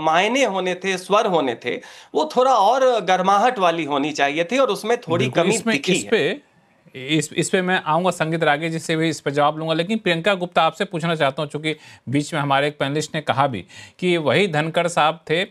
मायने होने थे, स्वर होने थे, वो थोड़ा और गर्माहट वाली होनी चाहिए थी और उसमें थोड़ी कमी दिखी है। इस पे मैं आऊंगा, संगीत रागे जी से भी इस पर जवाब लूंगा, लेकिन प्रियंका गुप्ता आपसे पूछना चाहता हूं, चूंकि बीच में हमारे एक पैनलिस्ट ने कहा भी कि वही धनखड़ साहब थे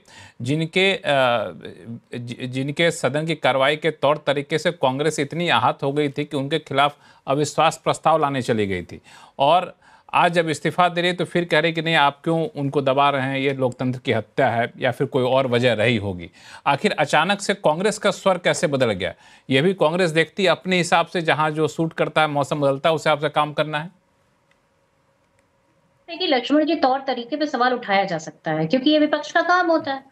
जिनके सदन की कार्रवाई के तौर तरीके से कांग्रेस इतनी आहत हो गई थी कि उनके खिलाफ अविश्वास प्रस्ताव लाने चली गई थी, और आज जब इस्तीफा दे रहे तो फिर कह रहे कि नहीं आप क्यों उनको दबा रहे हैं, ये लोकतंत्र की हत्या है या फिर कोई और वजह रही होगी। आखिर अचानक से कांग्रेस का स्वर कैसे बदल गया? ये भी कांग्रेस देखती है अपने हिसाब से, जहां जो सूट करता है, मौसम बदलता है, उस हिसाब से काम करना है। देखिए लक्ष्मण जी, तौर तरीके पे सवाल उठाया जा सकता है क्योंकि ये विपक्ष का काम होता है,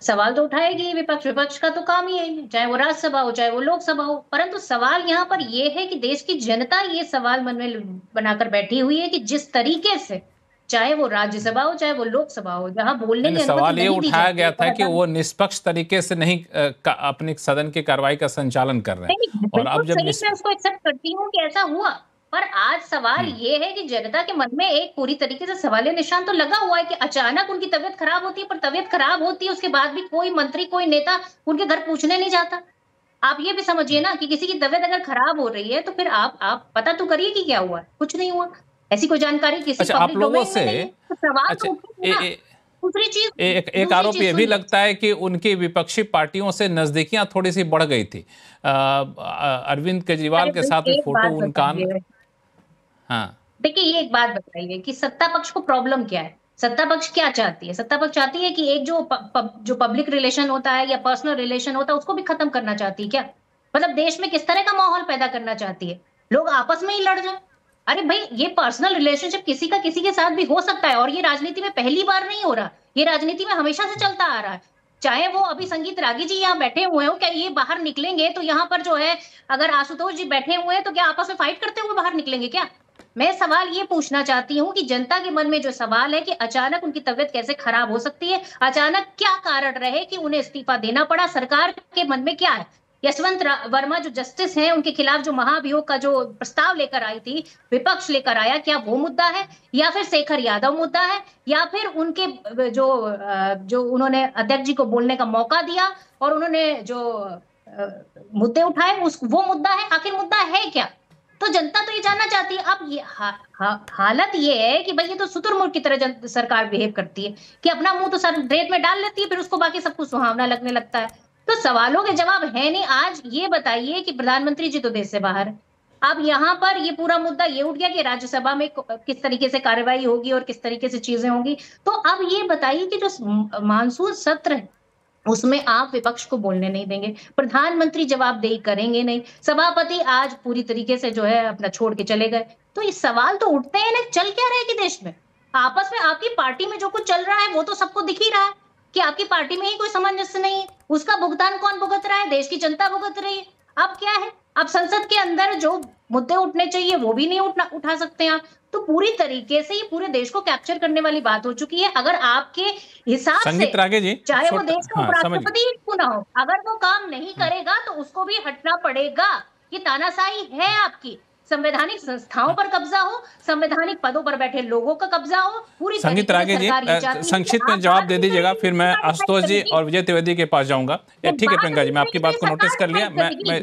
सवाल तो उठाएगी विपक्ष का तो काम ही है, चाहे वो राज्यसभा हो चाहे वो लोकसभा हो। परंतु सवाल यहाँ पर ये है कि देश की जनता ये सवाल मन में बनाकर बैठी हुई है कि जिस तरीके से, चाहे वो राज्यसभा हो चाहे वो लोकसभा हो, जहां बोलने की सवाल ये उठाया गया था कि वो निष्पक्ष तरीके से नहीं अपनी सदन की कार्रवाई का संचालन कर रहे हैं, और अब जब मैं उसको एक्सेप्ट करती हूँ कि ऐसा हुआ, पर आज सवाल ये है कि जनता के मन में एक पूरी तरीके से सवालिया निशान तो लगा हुआ है कि अचानक उनकी तबीयत खराब होती है, पर तबीयत खराब होती है उसके बाद भी कोई मंत्री, कोई नेता उनके घर पूछने नहीं जाता। आप ये भी समझिए ना कि किसी की तबीयत अगर खराब हो रही है तो फिर आप पता तो करिए कि क्या हुआ है। कुछ नहीं हुआ, ऐसी कोई जानकारी किसी पब्लिक डोमेन में नहीं है। तो सवाल तो उठेंगे ना। दूसरी चीज, एक आरोप ये भी लगता है कि उनकी विपक्षी पार्टियों से नजदीकियां थोड़ी सी बढ़ गई थी। अरविंद केजरीवाल के साथ भी फोटो उनका। हाँ, देखिए ये एक बात बताइए कि सत्ता पक्ष को प्रॉब्लम क्या है? सत्ता पक्ष क्या चाहती है? सत्ता पक्ष चाहती है कि एक जो पब्लिक रिलेशन होता है या पर्सनल रिलेशन होता है उसको भी खत्म करना चाहती है क्या? मतलब देश में किस तरह का माहौल पैदा करना चाहती है? लोग आपस में ही लड़ जाए। अरे भाई, ये पर्सनल रिलेशनशिप किसी का किसी के साथ भी हो सकता है, और ये राजनीति में पहली बार नहीं हो रहा, ये राजनीति में हमेशा से चलता आ रहा है। चाहे वो अभी संगीत रागी जी यहाँ बैठे हुए हो, क्या ये बाहर निकलेंगे तो यहाँ पर जो है, अगर आशुतोष जी बैठे हुए हैं तो क्या आपस में फाइट करते हुए बाहर निकलेंगे क्या? मैं सवाल ये पूछना चाहती हूँ कि जनता के मन में जो सवाल है कि अचानक उनकी तबीयत कैसे खराब हो सकती है, अचानक क्या कारण रहे कि उन्हें इस्तीफा देना पड़ा, सरकार के मन में क्या है? यशवंत वर्मा जो जस्टिस हैं, उनके खिलाफ जो महाभियोग का जो प्रस्ताव लेकर आई थी, विपक्ष लेकर आया, क्या वो मुद्दा है, या फिर शेखर यादव मुद्दा है, या फिर उनके जो उन्होंने अध्यक्ष जी को बोलने का मौका दिया और उन्होंने जो मुद्दे उठाए वो मुद्दा है? आखिर मुद्दा है क्या? तो जनता तो ये जानना चाहती है। अब ये हालत ये है कि भाई ये तो शुतुरमुर्ग की तरह सरकार बिहेव करती है कि अपना मुंह तो सर ड्रेट में डाल लेती है, फिर उसको बाकी सब कुछ सुहावना लगने लगता है। तो सवालों के जवाब है नहीं। आज ये बताइए कि प्रधानमंत्री जी तो देश से बाहर है, अब यहाँ पर ये पूरा मुद्दा ये उठ गया कि राज्यसभा में किस तरीके से कार्रवाई होगी और किस तरीके से चीजें होंगी। तो अब ये बताइए कि जो मानसून सत्र है उसमें आप विपक्ष को बोलने नहीं देंगे, प्रधानमंत्री जवाबदेही करेंगे नहीं, सभापति आज पूरी तरीके से जो है अपना छोड़ के चले गए। तो ये सवाल तो उठते हैं ना, चल क्या रहा है कि देश में आपस में आपकी पार्टी में जो कुछ चल रहा है वो तो सबको दिख ही रहा है कि आपकी पार्टी में ही कोई सामंजस्य नहीं है। उसका भुगतान कौन भुगत रहा है? देश की जनता भुगत रही है। अब क्या है, अब संसद के अंदर जो मुद्दे उठने चाहिए वो भी नहीं उठा सकते आप। तो पूरी तरीके से ये पूरे देश को कैप्चर करने वाली बात हो चुकी है। अगर आपके हिसाब से चाहे वो देश का उपराष्ट्रपति ही क्यों ना हो, अगर वो काम नहीं करेगा तो उसको भी हटना पड़ेगा। ये तानाशाही है आपकी। संवैधानिक संस्थाओं पर कब्जा हो, संवैधानिक पदों पर बैठे लोगों का कब्जा हो, पूरी संगीत रागे जी संक्षिप्त में जवाब दे दीजिएगा, फिर मैं आशुतोष जी और विजय त्रिवेदी के पास जाऊंगा। ठीक है प्रियंका जी, मैं आपकी बात को नोटिस कर लिया। मैं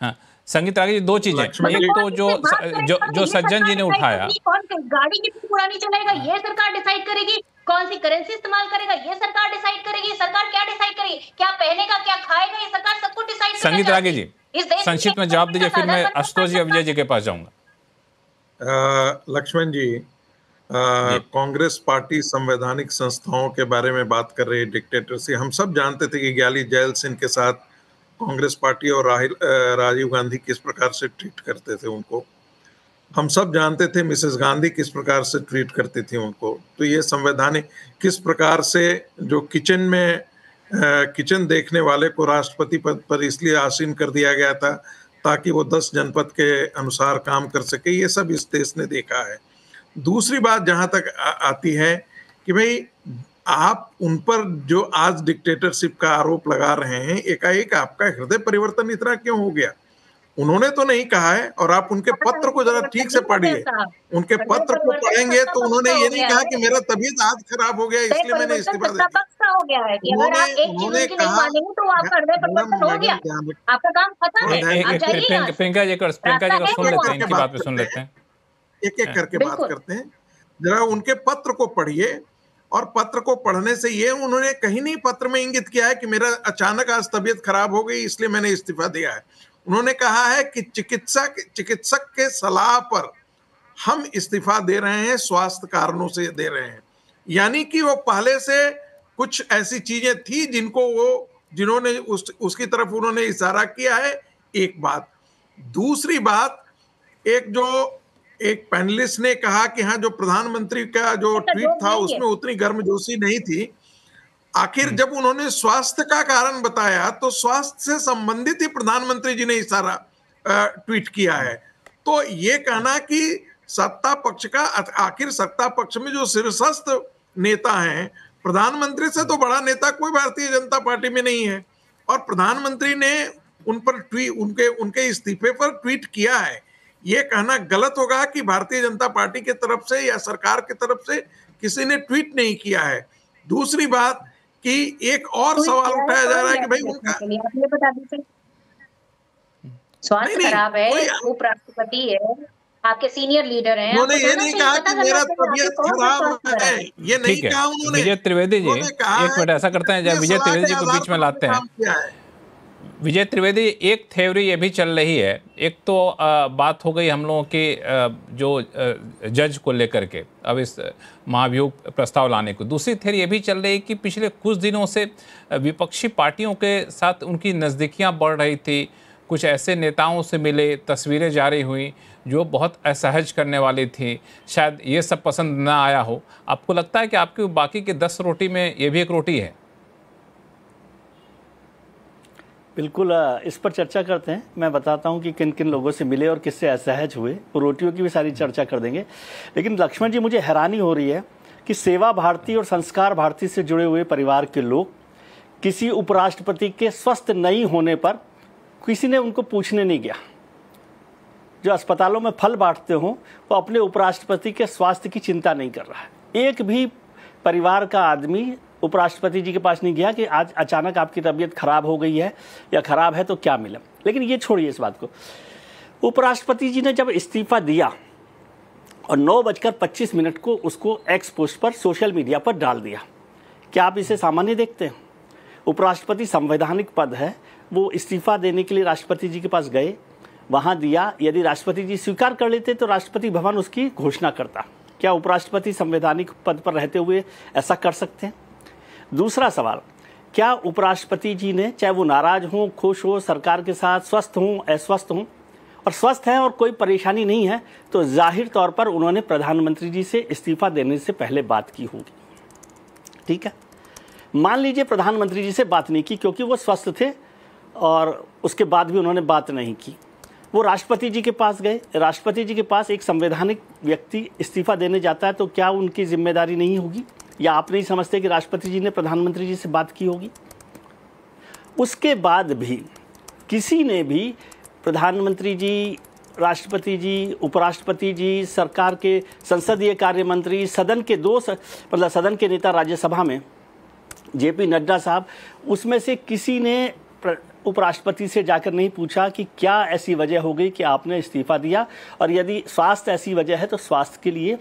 हाँ, संगीत रागे जी, दो चीजें, एक तो जो सज्जन जी ने उठाया, गाड़ी कितनी पुरानी चलेगा ये सरकार डिसाइड करेगी, कौन सी करेंसी इस्तेमाल करेगा ये सरकार डिसाइड करेगी, सरकार क्या डिसाइड करेगी, क्या पहनेगा क्या खाएगा ये सरकार सब कुछ डिसाइड करेगी। संगीत रागे जी संक्षिप्त में जवाब दीजिए, फिर मैं आशुतोष जी और विजय जी के पास जाऊंगा। लक्ष्मण जी, कांग्रेस पार्टी संवैधानिक संस्थाओं के बारे में बात कर रही है, डिक्टेटरसी। हम सब जानते थे कि ग्याली जैल सिंह के साथ कांग्रेस पार्टी और राजीव गांधी किस प्रकार से ट्रीट करते थे उनको। हम सब जानते थे मिसेस गांधी किस प्रकार से ट्रीट करती थी उनको। तो ये संवैधानिक किस प्रकार से जो किचन देखने वाले को राष्ट्रपति पद पर इसलिए आसीन कर दिया गया था ताकि वो 10 जनपद के अनुसार काम कर सके, ये सब इस देश ने देखा है। दूसरी बात जहाँ तक आती है कि भाई आप उन पर जो आज डिक्टेटरशिप का आरोप लगा रहे हैं, एकाएक आपका हृदय परिवर्तन इतना क्यों हो गया? उन्होंने तो नहीं कहा है, और आप उनके पत्र को जरा ठीक से पढ़िए। उनके पत्र को पढ़ेंगे तो उन्होंने ये नहीं कहा कि मेरा तबीयत आज खराब हो गया इसलिए मैंने इस्तीफा दिया। प्रियंका जी को सुन लेते हैं, इनकी बात पे सुन लेते हैं, एक एक करके बात करते हैं। जरा उनके पत्र को पढ़िए, और पत्र को पढ़ने से ये उन्होंने कहीं नहीं पत्र में इंगित किया है कि मेरा अचानक आज तबीयत खराब हो गई इसलिए मैंने इस्तीफा दिया है। उन्होंने कहा है कि चिकित्सक के सलाह पर हम इस्तीफा दे रहे हैं, स्वास्थ्य कारणों से दे रहे हैं। यानी कि वो पहले से कुछ ऐसी चीजें थी जिन्होंने उसकी तरफ उन्होंने इशारा किया है। एक बात। दूसरी बात, एक पैनलिस्ट ने कहा कि हाँ, जो प्रधानमंत्री का जो ट्वीट था उसमें उतनी गर्मजोशी नहीं थी। आखिर जब उन्होंने स्वास्थ्य का कारण बताया तो स्वास्थ्य से संबंधित ही प्रधानमंत्री जी ने इशारा ट्वीट किया है। तो ये कहना कि सत्ता पक्ष का, आखिर सत्ता पक्ष में जो शीर्षस्थ नेता हैं, प्रधानमंत्री से तो बड़ा नेता कोई भारतीय जनता पार्टी में नहीं है, और प्रधानमंत्री ने उन पर उनके इस्तीफे पर ट्वीट किया है। ये कहना गलत होगा कि भारतीय जनता पार्टी की तरफ से या सरकार की तरफ से किसी ने ट्वीट नहीं किया है। दूसरी बात कि एक और सवाल उठाया जा रहा है कि भाई उनका स्वास्थ्य खराब है, उपराष्ट्रपति है, आपके सीनियर लीडर हैं। उन्होंने ये नहीं कहा कि मेरा तबीयत खराब है, ये नहीं कहा उन्होंने। विजय त्रिवेदी जी, एक मिनट ऐसा करते हैं, जब विजय त्रिवेदी जी को बीच में लाते हैं। विजय त्रिवेदी, एक थ्योरी ये भी चल रही है, एक तो बात हो गई हम लोगों की जो जज को लेकर के अब इस महाभियोग प्रस्ताव लाने को। दूसरी थ्योरी ये भी चल रही है कि पिछले कुछ दिनों से विपक्षी पार्टियों के साथ उनकी नज़दीकियां बढ़ रही थी, कुछ ऐसे नेताओं से मिले, तस्वीरें जारी हुई जो बहुत असहज करने वाली थी, शायद ये सब पसंद ना आया हो। आपको लगता है कि आपकी बाकी के 10 रोटी में ये भी एक रोटी है? बिल्कुल, इस पर चर्चा करते हैं। मैं बताता हूं कि किन किन लोगों से मिले और किससे असहज हुए, रोटियों की भी सारी चर्चा कर देंगे। लेकिन लक्ष्मण जी, मुझे हैरानी हो रही है कि सेवा भारती और संस्कार भारती से जुड़े हुए परिवार के लोग किसी उपराष्ट्रपति के स्वस्थ नहीं होने पर किसी ने उनको पूछने नहीं गया। जो अस्पतालों में फल बांटते हों वो अपने उपराष्ट्रपति के स्वास्थ्य की चिंता नहीं कर रहा है। एक भी परिवार का आदमी उपराष्ट्रपति जी के पास नहीं गया कि आज अचानक आपकी तबीयत खराब हो गई है या खराब है तो क्या मिला। लेकिन ये छोड़िए इस बात को। उपराष्ट्रपति जी ने जब इस्तीफा दिया और 9:25 को उसको एक्स पोस्ट पर सोशल मीडिया पर डाल दिया, क्या आप इसे सामान्य देखते हैं? उपराष्ट्रपति संवैधानिक पद है, वो इस्तीफा देने के लिए राष्ट्रपति जी के पास गए, वहां दिया। यदि राष्ट्रपति जी स्वीकार कर लेते तो राष्ट्रपति भवन उसकी घोषणा करता। क्या उपराष्ट्रपति संवैधानिक पद पर रहते हुए ऐसा कर सकते हैं? दूसरा सवाल, क्या उपराष्ट्रपति जी ने, चाहे वो नाराज हों, खुश हो सरकार के साथ, स्वस्थ हों, अस्वस्थ हों, और स्वस्थ हैं और कोई परेशानी नहीं है, तो जाहिर तौर पर उन्होंने प्रधानमंत्री जी से इस्तीफा देने से पहले बात की होगी। ठीक है, मान लीजिए प्रधानमंत्री जी से बात नहीं की क्योंकि वो स्वस्थ थे और उसके बाद भी उन्होंने बात नहीं की। वो राष्ट्रपति जी के पास गए। राष्ट्रपति जी के पास एक संवैधानिक व्यक्ति इस्तीफा देने जाता है तो क्या उनकी जिम्मेदारी नहीं होगी? या आप नहीं समझते कि राष्ट्रपति जी ने प्रधानमंत्री जी से बात की होगी? उसके बाद भी किसी ने भी प्रधानमंत्री जी, राष्ट्रपति जी, उपराष्ट्रपति जी, सरकार के संसदीय कार्य मंत्री, सदन के मतलब सदन के नेता राज्यसभा में जेपी नड्डा साहब, उसमें से किसी ने उपराष्ट्रपति से जाकर नहीं पूछा कि क्या ऐसी वजह हो गई कि आपने इस्तीफा दिया, और यदि स्वास्थ्य ऐसी वजह है तो स्वास्थ्य के लिए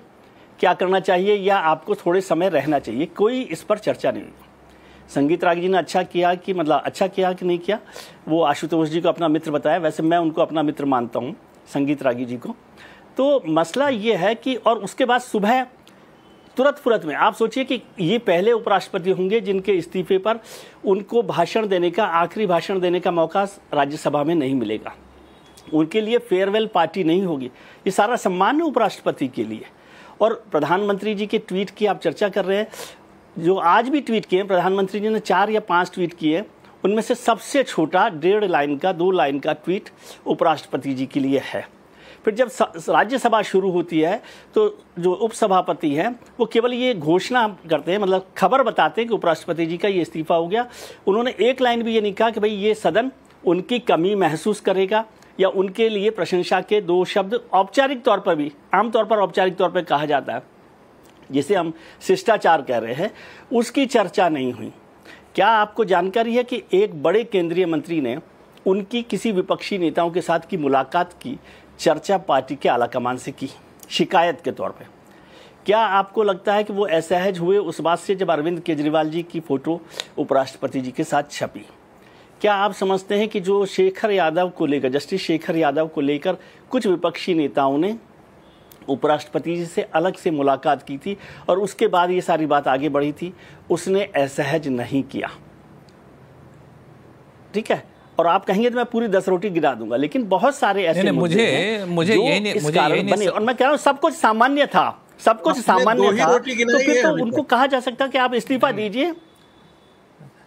क्या करना चाहिए या आपको थोड़े समय रहना चाहिए। कोई इस पर चर्चा नहीं हुई। संगीत रागी जी ने अच्छा किया कि नहीं किया, वो आशुतोष जी को अपना मित्र बताया। वैसे मैं उनको अपना मित्र मानता हूँ, संगीत रागी जी को। तो मसला ये है कि, और उसके बाद सुबह तुरंत में आप सोचिए कि ये पहले उपराष्ट्रपति होंगे जिनके इस्तीफे पर उनको भाषण देने का, आखिरी भाषण देने का मौका राज्यसभा में नहीं मिलेगा। उनके लिए फेयरवेल पार्टी नहीं होगी। ये सारा सम्मान है उपराष्ट्रपति के लिए। और प्रधानमंत्री जी के ट्वीट की आप चर्चा कर रहे हैं, जो आज भी ट्वीट किए प्रधानमंत्री जी ने 4 या 5 ट्वीट किए, उनमें से सबसे छोटा 1.5 लाइन का, 2 लाइन का ट्वीट उपराष्ट्रपति जी के लिए है। फिर जब राज्यसभा शुरू होती है तो जो उपसभापति हैं वो केवल ये घोषणा करते हैं, मतलब खबर बताते हैं कि उपराष्ट्रपति जी का ये इस्तीफा हो गया। उन्होंने एक लाइन भी ये नहीं कहा कि भाई ये सदन उनकी कमी महसूस करेगा या उनके लिए प्रशंसा के 2 शब्द औपचारिक तौर पर भी, आमतौर पर औपचारिक तौर पर कहा जाता है, जिसे हम शिष्टाचार कह रहे हैं, उसकी चर्चा नहीं हुई। क्या आपको जानकारी है कि एक बड़े केंद्रीय मंत्री ने उनकी किसी विपक्षी नेताओं के साथ की मुलाकात की चर्चा पार्टी के आलाकमान से की, शिकायत के तौर पे? क्या आपको लगता है कि वो असहज हुए उस बात से जब अरविंद केजरीवाल जी की फोटो उपराष्ट्रपति जी के साथ छपी? क्या आप समझते हैं कि जो शेखर यादव को लेकर, जस्टिस शेखर यादव को लेकर कुछ विपक्षी नेताओं ने उपराष्ट्रपति जी से अलग से मुलाकात की थी और उसके बाद ये सारी बात आगे बढ़ी थी, उसने असहज नहीं किया? ठीक है, और आप कहेंगे तो मैं पूरी 10 रोटी गिरा दूंगा, लेकिन बहुत सारे ऐसे मुझे यही नहीं, और मैं कह रहा हूँ सब कुछ सामान्य था, सब कुछ सामान्य था, तो फिर तो उनको कहा जा सकता कि आप इस्तीफा दीजिए।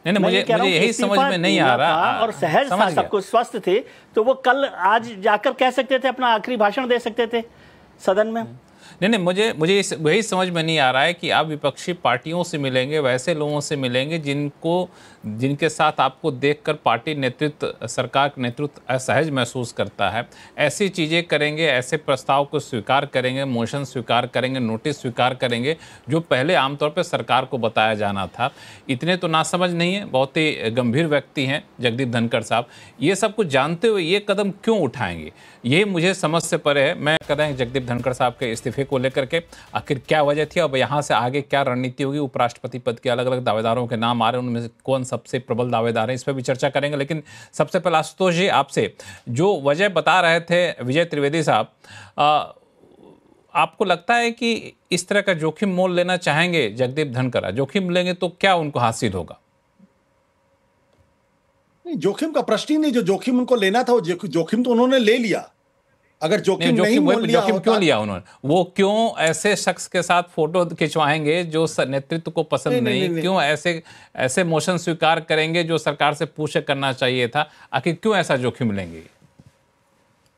नहीं, मुझे यही समझ में नहीं आ रहा। और सहज था, सब कुछ स्वस्थ थे, तो वो कल आज जाकर कह सकते थे, अपना आखिरी भाषण दे सकते थे सदन में। नहीं, मुझे वही समझ में नहीं आ रहा है कि आप विपक्षी पार्टियों से मिलेंगे, वैसे लोगों से मिलेंगे जिनके साथ आपको देखकर पार्टी नेतृत्व, सरकार का नेतृत्व असहज महसूस करता है, ऐसी चीज़ें करेंगे, ऐसे प्रस्ताव को स्वीकार करेंगे, मोशन स्वीकार करेंगे, नोटिस स्वीकार करेंगे, जो पहले आमतौर पर सरकार को बताया जाना था। इतने तो नासमझ नहीं है, बहुत ही गंभीर व्यक्ति हैं जगदीप धनखड़ साहब। ये सब कुछ जानते हुए ये कदम क्यों उठाएंगे, ये मुझे समझ से परे है। मैं कहता हूँ जगदीप धनखड़ साहब के इस्तीफे को लेकर के आखिर क्या वजह थी, अब यहाँ से आगे क्या रणनीति होगी। उपराष्ट्रपति पद के अलग अलग दावेदारों के नाम आ रहे हैं, उनमें से कौन सबसे प्रबल दावेदार है, इस पर भी चर्चा करेंगे। लेकिन सबसे पहले आशुतोष जी, आपसे जो वजह बता रहे थे विजय त्रिवेदी साहब, आपको लगता है कि इस तरह का जोखिम मोल लेना चाहेंगे जगदीप धनखड़? जोखिम लेंगे तो क्या उनको हासिल होगा? जोखिम का प्रश्न ही नहीं। जो जोखिम उनको लेना था वो जोखिम तो उन्होंने ले लिया। अगर जोखिम नहीं मोल लिया जोखिम क्यों लिया उन्होंने? वो क्यों ऐसे शख्स के साथ फोटो खिंचवाएंगे जो नेतृत्व को पसंद नहीं? क्यों ऐसे मोशन स्वीकार करेंगे जो सरकार से पूछ करना चाहिए था? आखिर क्यों ऐसा जोखिम लेंगे?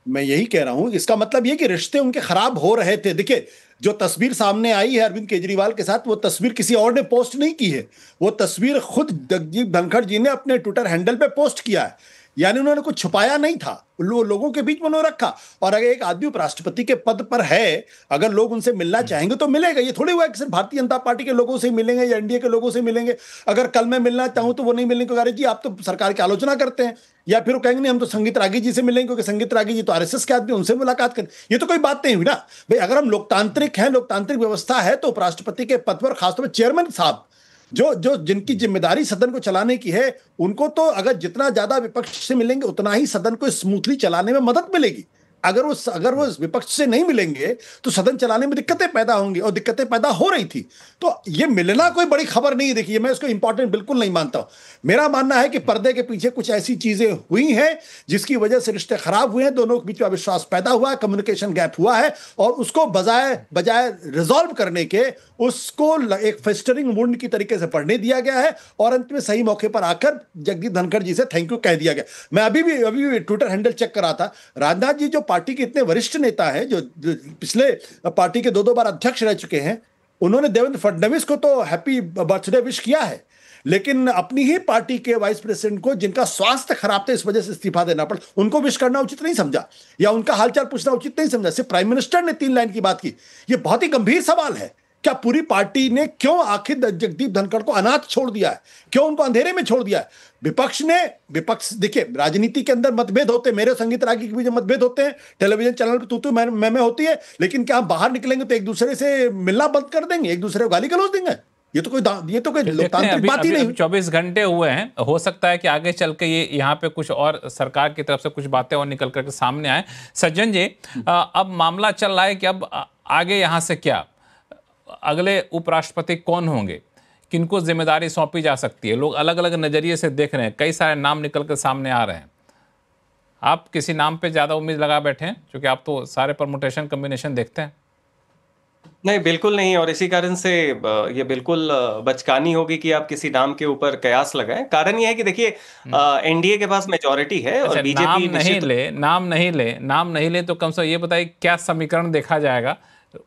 मैं यही कह रहा हूं, इसका मतलब ये कि रिश्ते उनके खराब हो रहे थे। देखिए, जो तस्वीर सामने आई है अरविंद केजरीवाल के साथ, वो तस्वीर किसी और ने पोस्ट नहीं की है। वो तस्वीर खुद जगदीप धनखड़ जी ने अपने ट्विटर हैंडल पे पोस्ट किया है। यानी उन्होंने कुछ छुपाया नहीं था, लोगों के बीच में उन्होंने रखा। और अगर एक आदमी उपराष्ट्रपति के पद पर है, अगर लोग उनसे मिलना चाहेंगे तो मिलेगा। ये थोड़ी हुआ कि सिर्फ भारतीय जनता पार्टी के लोगों से मिलेंगे या एनडीए के लोगों से मिलेंगे। अगर कल मैं मिलना चाहूं तो वो नहीं मिलेंगे, क्योंकि जी आप तो सरकार की आलोचना करते हैं, या फिर वो कहेंगे नहीं हम तो संगीत रागी जी से मिलेंगे क्योंकि संगीत रागी जी तो आरएसएस के आदमी, उनसे मुलाकात करें। ये तो कोई बात नहीं हुई ना भाई। अगर हम लोकतांत्रिक हैं, लोकतांत्रिक व्यवस्था है, तो उपराष्ट्रपति के पद पर खासतौर पर चेयरमैन साहब जो जिनकी जिम्मेदारी सदन को चलाने की है, उनको तो अगर जितना ज्यादा विपक्ष से मिलेंगे उतना ही सदन को स्मूथली चलाने में मदद मिलेगी। अगर वो विपक्ष से नहीं मिलेंगे तो सदन चलाने में दिक्कतें पैदा होंगी, और दिक्कतें पैदा हो रही थी। तो ये मिलना कोई बड़ी खबर नहीं। देखिए, मैं इसको इंपॉर्टेंट बिल्कुल नहीं मानता हूं। मेरा मानना है कि पर्दे के पीछे कुछ ऐसी चीजें हुई हैं जिसकी वजह से रिश्ते खराब हुए हैं, दोनों के बीच में अविश्वास पैदा हुआ है, कम्युनिकेशन गैप हुआ है, और उसको बजाय रिजॉल्व करने के उसको एक फेस्टरिंग वुंड की तरीके से पढ़ने दिया गया है, और अंत में सही मौके पर आकर जगदीप धनखड़ जी से थैंक यू कह दिया गया। मैं अभी भी ट्विटर हैंडल चेक कर रहा था। राजनाथ जी जो पार्टी के इतने वरिष्ठ नेता हैं, जो पिछले पार्टी के 2 बार अध्यक्ष रह चुके हैं, उन्होंने देवेंद्र फडणवीस को तो हैप्पी बर्थडे विश किया है, लेकिन अपनी ही पार्टी के वाइस प्रेसिडेंट को, जिनका स्वास्थ्य खराब था इस वजह से इस्तीफा देना पड़ा, उनको विश करना उचित नहीं समझा, या उनका हालचाल पूछना उचित नहीं समझा। सिर्फ प्राइम मिनिस्टर ने 3 लाइन की बात की। यह बहुत ही गंभीर सवाल है। क्या पूरी पार्टी ने क्यों आखिर जगदीप धनखड़ को अनाथ छोड़ दिया है? क्यों उनको अंधेरे में छोड़ दिया है? विपक्ष देखिए, राजनीति के अंदर मतभेद होते हैं, मेरे संगीत रागी के बीच मतभेद होते हैं, टेलीविजन चैनल पर तू मैं होती है, लेकिन क्या हम बाहर निकलेंगे तो एक दूसरे से मिलना बंद कर देंगे, एक दूसरे को गाली गलौज देंगे? ये तो कोई लोकतांत्रिक बात ही नहीं। 24 घंटे हुए हैं, हो सकता है कि आगे चल के ये यहाँ पे कुछ और सरकार की तरफ से कुछ बातें और निकल करके सामने आए। सज्जन जी, अब मामला चल रहा है कि अब आगे यहाँ से क्या, अगले उपराष्ट्रपति कौन होंगे, किनको जिम्मेदारी सौंपी जा सकती है? लोग अलग अलग नजरिए से देख रहे हैं, कई सारे नाम निकल कर सामने आ रहे हैं। आप किसी नाम पे ज्यादा उम्मीद लगा बैठे हैं, क्योंकि आप तो सारे परमुटेशन कॉम्बिनेशन देखते हैं? नहीं, बिल्कुल नहीं। और इसी कारण से ये बिल्कुल बचकानी होगी कि आप किसी नाम के ऊपर कयास लगाएं। कारण ये है कि देखिए, एनडीए के पास मेजॉरिटी है, और बीजेपी नाम नहीं ले तो कम से कम ये बताइए क्या समीकरण देखा जाएगा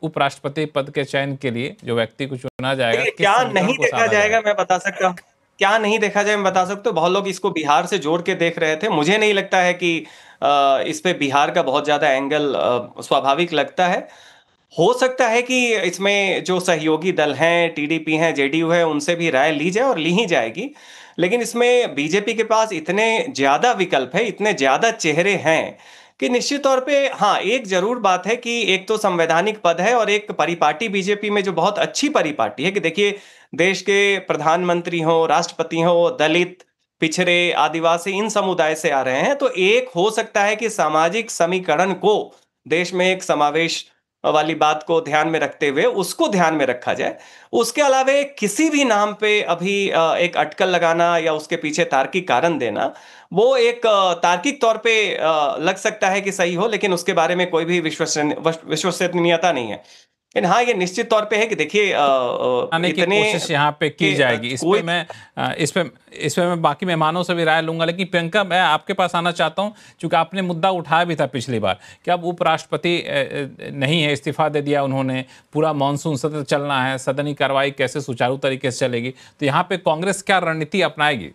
उपराष्ट्रपति पद के चयन के लिए, जो व्यक्ति को चुना जाएगा? क्या नहीं देखा जाएगा मैं बता सकता हूँ। क्या नहीं देखा जाए मैं बता सकता हूँ। बहुत लोग इसको बिहार से जोड़ के देख रहे थे। मुझे नहीं लगता है कि इस पे बिहार का बहुत ज्यादा एंगल स्वाभाविक लगता है। हो सकता है कि इसमें जो सहयोगी दल हैं, टीडीपी हैं, जेडीयू है, उनसे भी राय ली जाए, और ली ही जाएगी। लेकिन इसमें बीजेपी के पास इतने ज्यादा विकल्प है, इतने ज्यादा चेहरे हैं कि निश्चित तौर पे हाँ, एक जरूर बात है कि एक तो संवैधानिक पद है, और एक परिपाटी बीजेपी में जो बहुत अच्छी परिपाटी है कि देखिए, देश के प्रधानमंत्री हो, राष्ट्रपति हो, दलित, पिछड़े, आदिवासी, इन समुदाय से आ रहे हैं। तो एक हो सकता है कि सामाजिक समीकरण को देश में एक समावेश वाली बात को ध्यान में रखते हुए उसको ध्यान में रखा जाए। उसके अलावे किसी भी नाम पे अभी एक अटकल लगाना या उसके पीछे तार्किक कारण देना, वो एक तार्किक तौर पे लग सकता है कि सही हो, लेकिन उसके बारे में कोई भी विश्वसनीयता नहीं है। लेकिन हाँ, ये निश्चित तौर पे है कि देखिए आने की कोशिश यहाँ पे की जाएगी। इस पे मैं बाकी मेहमानों से भी राय लूंगा, लेकिन प्रियंका, मैं आपके पास आना चाहता हूँ, क्योंकि आपने मुद्दा उठाया भी था पिछली बार कि अब उपराष्ट्रपति नहीं है, इस्तीफा दे दिया उन्होंने, पूरा मानसून सत्र चलना है, सदन की कार्रवाई कैसे सुचारू तरीके से चलेगी, तो यहाँ पे कांग्रेस क्या रणनीति अपनाएगी?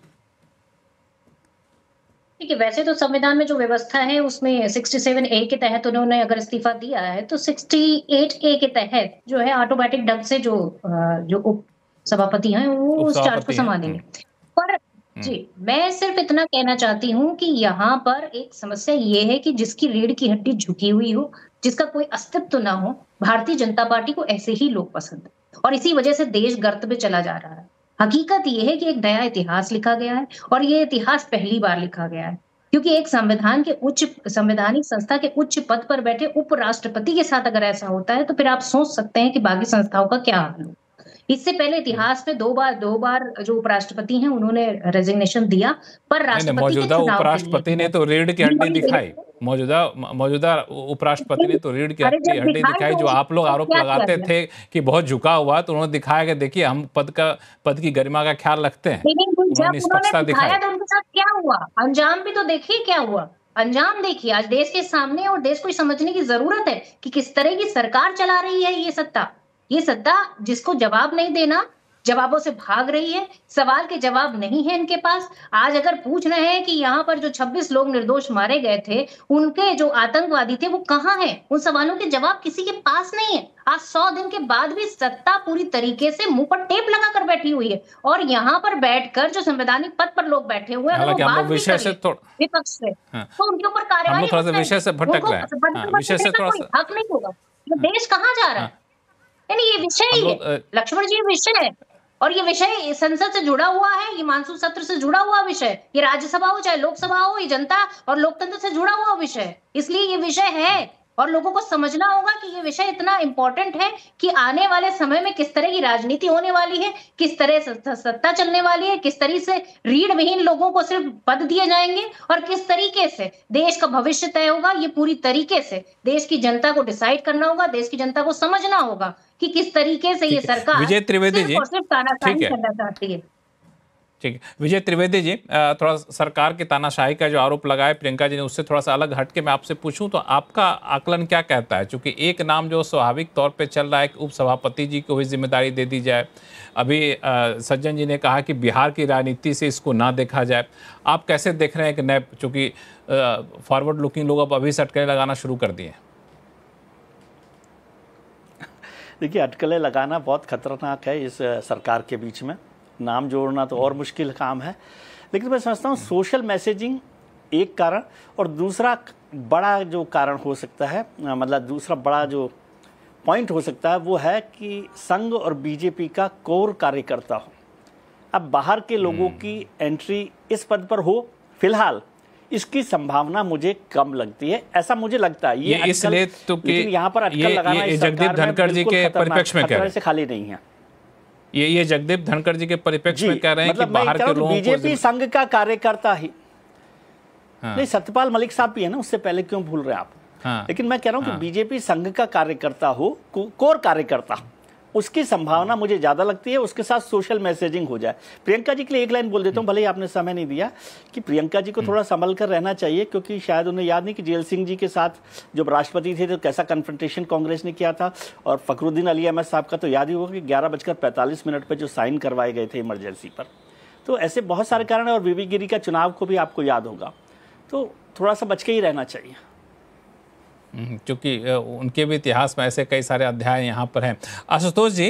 ठीक है, वैसे तो संविधान में जो व्यवस्था है उसमें 67A के तहत उन्होंने अगर इस्तीफा दिया है तो 68A के तहत जो है ऑटोमेटिक ढंग से जो उप सभापति हैं वो उस चार्ज को संभालेंगे। पर जी, मैं सिर्फ इतना कहना चाहती हूँ कि यहाँ पर एक समस्या ये है कि जिसकी रीढ़ की हड्डी झुकी हुई हो, जिसका कोई अस्तित्व ना हो, भारतीय जनता पार्टी को ऐसे ही लोग पसंद है और इसी वजह से देश गर्त में चला जा रहा है। हकीकत ये है कि एक नया इतिहास लिखा गया है और ये इतिहास पहली बार लिखा गया है, क्योंकि एक संवैधानिक संस्था के उच्च पद पर बैठे उपराष्ट्रपति के साथ अगर ऐसा होता है तो फिर आप सोच सकते हैं कि बाकी संस्थाओं का क्या हाल हो। इससे पहले इतिहास में दो बार जो उपराष्ट्रपति हैं उन्होंने रेजिग्नेशन दिया, पर राष्ट्रपति मौजूदा उपराष्ट्रपति ने तो रीढ़ की हड्डी दिखाई। मौजूदा उपराष्ट्रपति ने तो रीढ़ की हड्डी दिखाई। जो आप लोग आरोप लगाते थे कि बहुत झुका हुआ, तो उन्होंने दिखाया कि देखिए हम पद की गरिमा का ख्याल रखते हैं। निष्पक्षता दिखाया तो उनके साथ क्या हुआ, अंजाम भी तो देखिए क्या हुआ। अंजाम देखिए आज देश के सामने, और देश को समझने की जरूरत है कि किस तरह की सरकार चला रही है ये सत्ता जिसको जवाब नहीं देना, जवाबों से भाग रही है, सवाल के जवाब नहीं है इनके पास। आज अगर पूछ रहे हैं कि यहाँ पर जो 26 लोग निर्दोष मारे गए थे, उनके जो आतंकवादी थे वो कहाँ हैं, उन सवालों के जवाब किसी के पास नहीं है। आज 100 दिन के बाद भी सत्ता पूरी तरीके से मुंह पर टेप लगा कर बैठी हुई है, और यहाँ पर बैठकर जो संवैधानिक पद पर लोग बैठे हुए हैं, अगर वो बात भी करें विपक्ष से तो उनके ऊपर कार्रवाई, विषय से भटक रहे हैं, विषय से थोड़ा सा हक नहीं होगा। देश कहाँ जा रहा है? यानी ये विषय ही है लक्ष्मण जी, विषय है, और ये विषय संसद से जुड़ा हुआ है, ये मानसून सत्र से जुड़ा हुआ विषय, ये राज्यसभा हो चाहे लोकसभा हो, ये जनता और लोकतंत्र से जुड़ा हुआ विषय, इसलिए ये विषय है। और लोगों को समझना होगा कि ये विषय इतना इंपॉर्टेंट है कि आने वाले समय में किस तरह की राजनीति होने वाली है, किस तरह से सत्ता चलने वाली है, किस तरह से रीढ़ विहीन लोगों को सिर्फ पद दिए जाएंगे, और किस तरीके से देश का भविष्य तय होगा। ये पूरी तरीके से देश की जनता को डिसाइड करना होगा, देश की जनता को समझना होगा कि किस तरीके से ये सरकार विजय त्रिवेदी जी तानाशाही करना चाहती है। ठीक है विजय त्रिवेदी जी, थोड़ा सरकार की तानाशाही का जो आरोप लगाए प्रियंका जी ने, उससे थोड़ा सा अलग हटके मैं आपसे पूछूं तो आपका आकलन क्या कहता है? क्योंकि एक नाम जो स्वाभाविक तौर पे चल रहा है कि उपसभापति जी को भी जिम्मेदारी दे दी जाए। अभी सज्जन जी ने कहा कि बिहार की राजनीति से इसको ना देखा जाए। आप कैसे देख रहे हैं कि नए, चूँकि फॉरवर्ड लुकिंग लोग अब अभी से अटकलें लगाना शुरू कर दिए? देखिए, अटकलें लगाना बहुत खतरनाक है इस सरकार के बीच में, नाम जोड़ना तो और मुश्किल काम है। लेकिन मैं समझता हूँ सोशल मैसेजिंग एक कारण, और दूसरा बड़ा जो कारण हो सकता है, मतलब दूसरा बड़ा जो पॉइंट हो सकता है वो है कि संघ और बीजेपी का कोर कार्यकर्ता हो। अब बाहर के लोगों की एंट्री इस पद पर हो, फिलहाल इसकी संभावना मुझे कम लगती है, ऐसा मुझे लगता है। ये इसलिए तो कि यहाँ पर अटकल लगाना जगदीप धनखड़ जी के परिप्रेक्ष्य में कह रहे हैं, से खाली नहीं है। ये जगदीप धनखड़ जी के परिप्रेक्ष्य में कह रहे हैं कि बाहर के लोगों को बीजेपी संघ का कार्यकर्ता ही नहीं, सत्यपाल मलिक साहब भी है ना, उससे पहले क्यों भूल रहे हैं आप? लेकिन मैं कह रहा हूं कि बीजेपी संघ का कार्यकर्ता हो, कोर कार्यकर्ता, उसकी संभावना मुझे ज्यादा लगती है। उसके साथ सोशल मैसेजिंग हो जाए। प्रियंका जी के लिए एक लाइन बोल देता हूं, भले ही आपने समय नहीं दिया, कि प्रियंका जी को थोड़ा संभल कर रहना चाहिए, क्योंकि शायद उन्हें याद नहीं कि जेल सिंह जी के साथ जब राष्ट्रपति थे तो कैसा कन्फ्रंटेशन कांग्रेस ने किया था, और फखरुद्दीन अली अहमद साहब का तो याद ही होगा कि 11:45 पर जो साइन करवाए गए थे इमरजेंसी पर। तो ऐसे बहुत सारे कारण है, और वीवी गिरी का चुनाव को भी आपको याद होगा, तो थोड़ा सा बच के ही रहना चाहिए, क्योंकि उनके भी इतिहास में ऐसे कई सारे अध्याय यहाँ पर हैं। आशुतोष जी,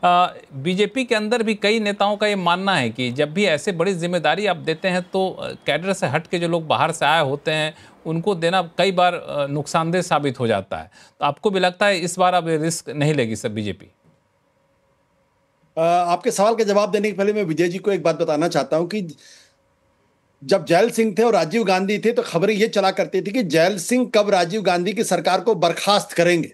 बीजेपी के अंदर भी कई नेताओं का ये मानना है कि जब भी ऐसे बड़ी जिम्मेदारी आप देते हैं तो कैडर से हट के जो लोग बाहर से आए होते हैं उनको देना कई बार नुकसानदेह साबित हो जाता है। तो आपको भी लगता है इस बार अब रिस्क नहीं लेगी सब बीजेपी? आपके सवाल का जवाब देने के पहले मैं विजय जी को एक बात बताना चाहता हूं कि जब जैल सिंह थे और राजीव गांधी थे तो खबरें ये चला करती थी कि जैल सिंह कब राजीव गांधी की सरकार को बर्खास्त करेंगे।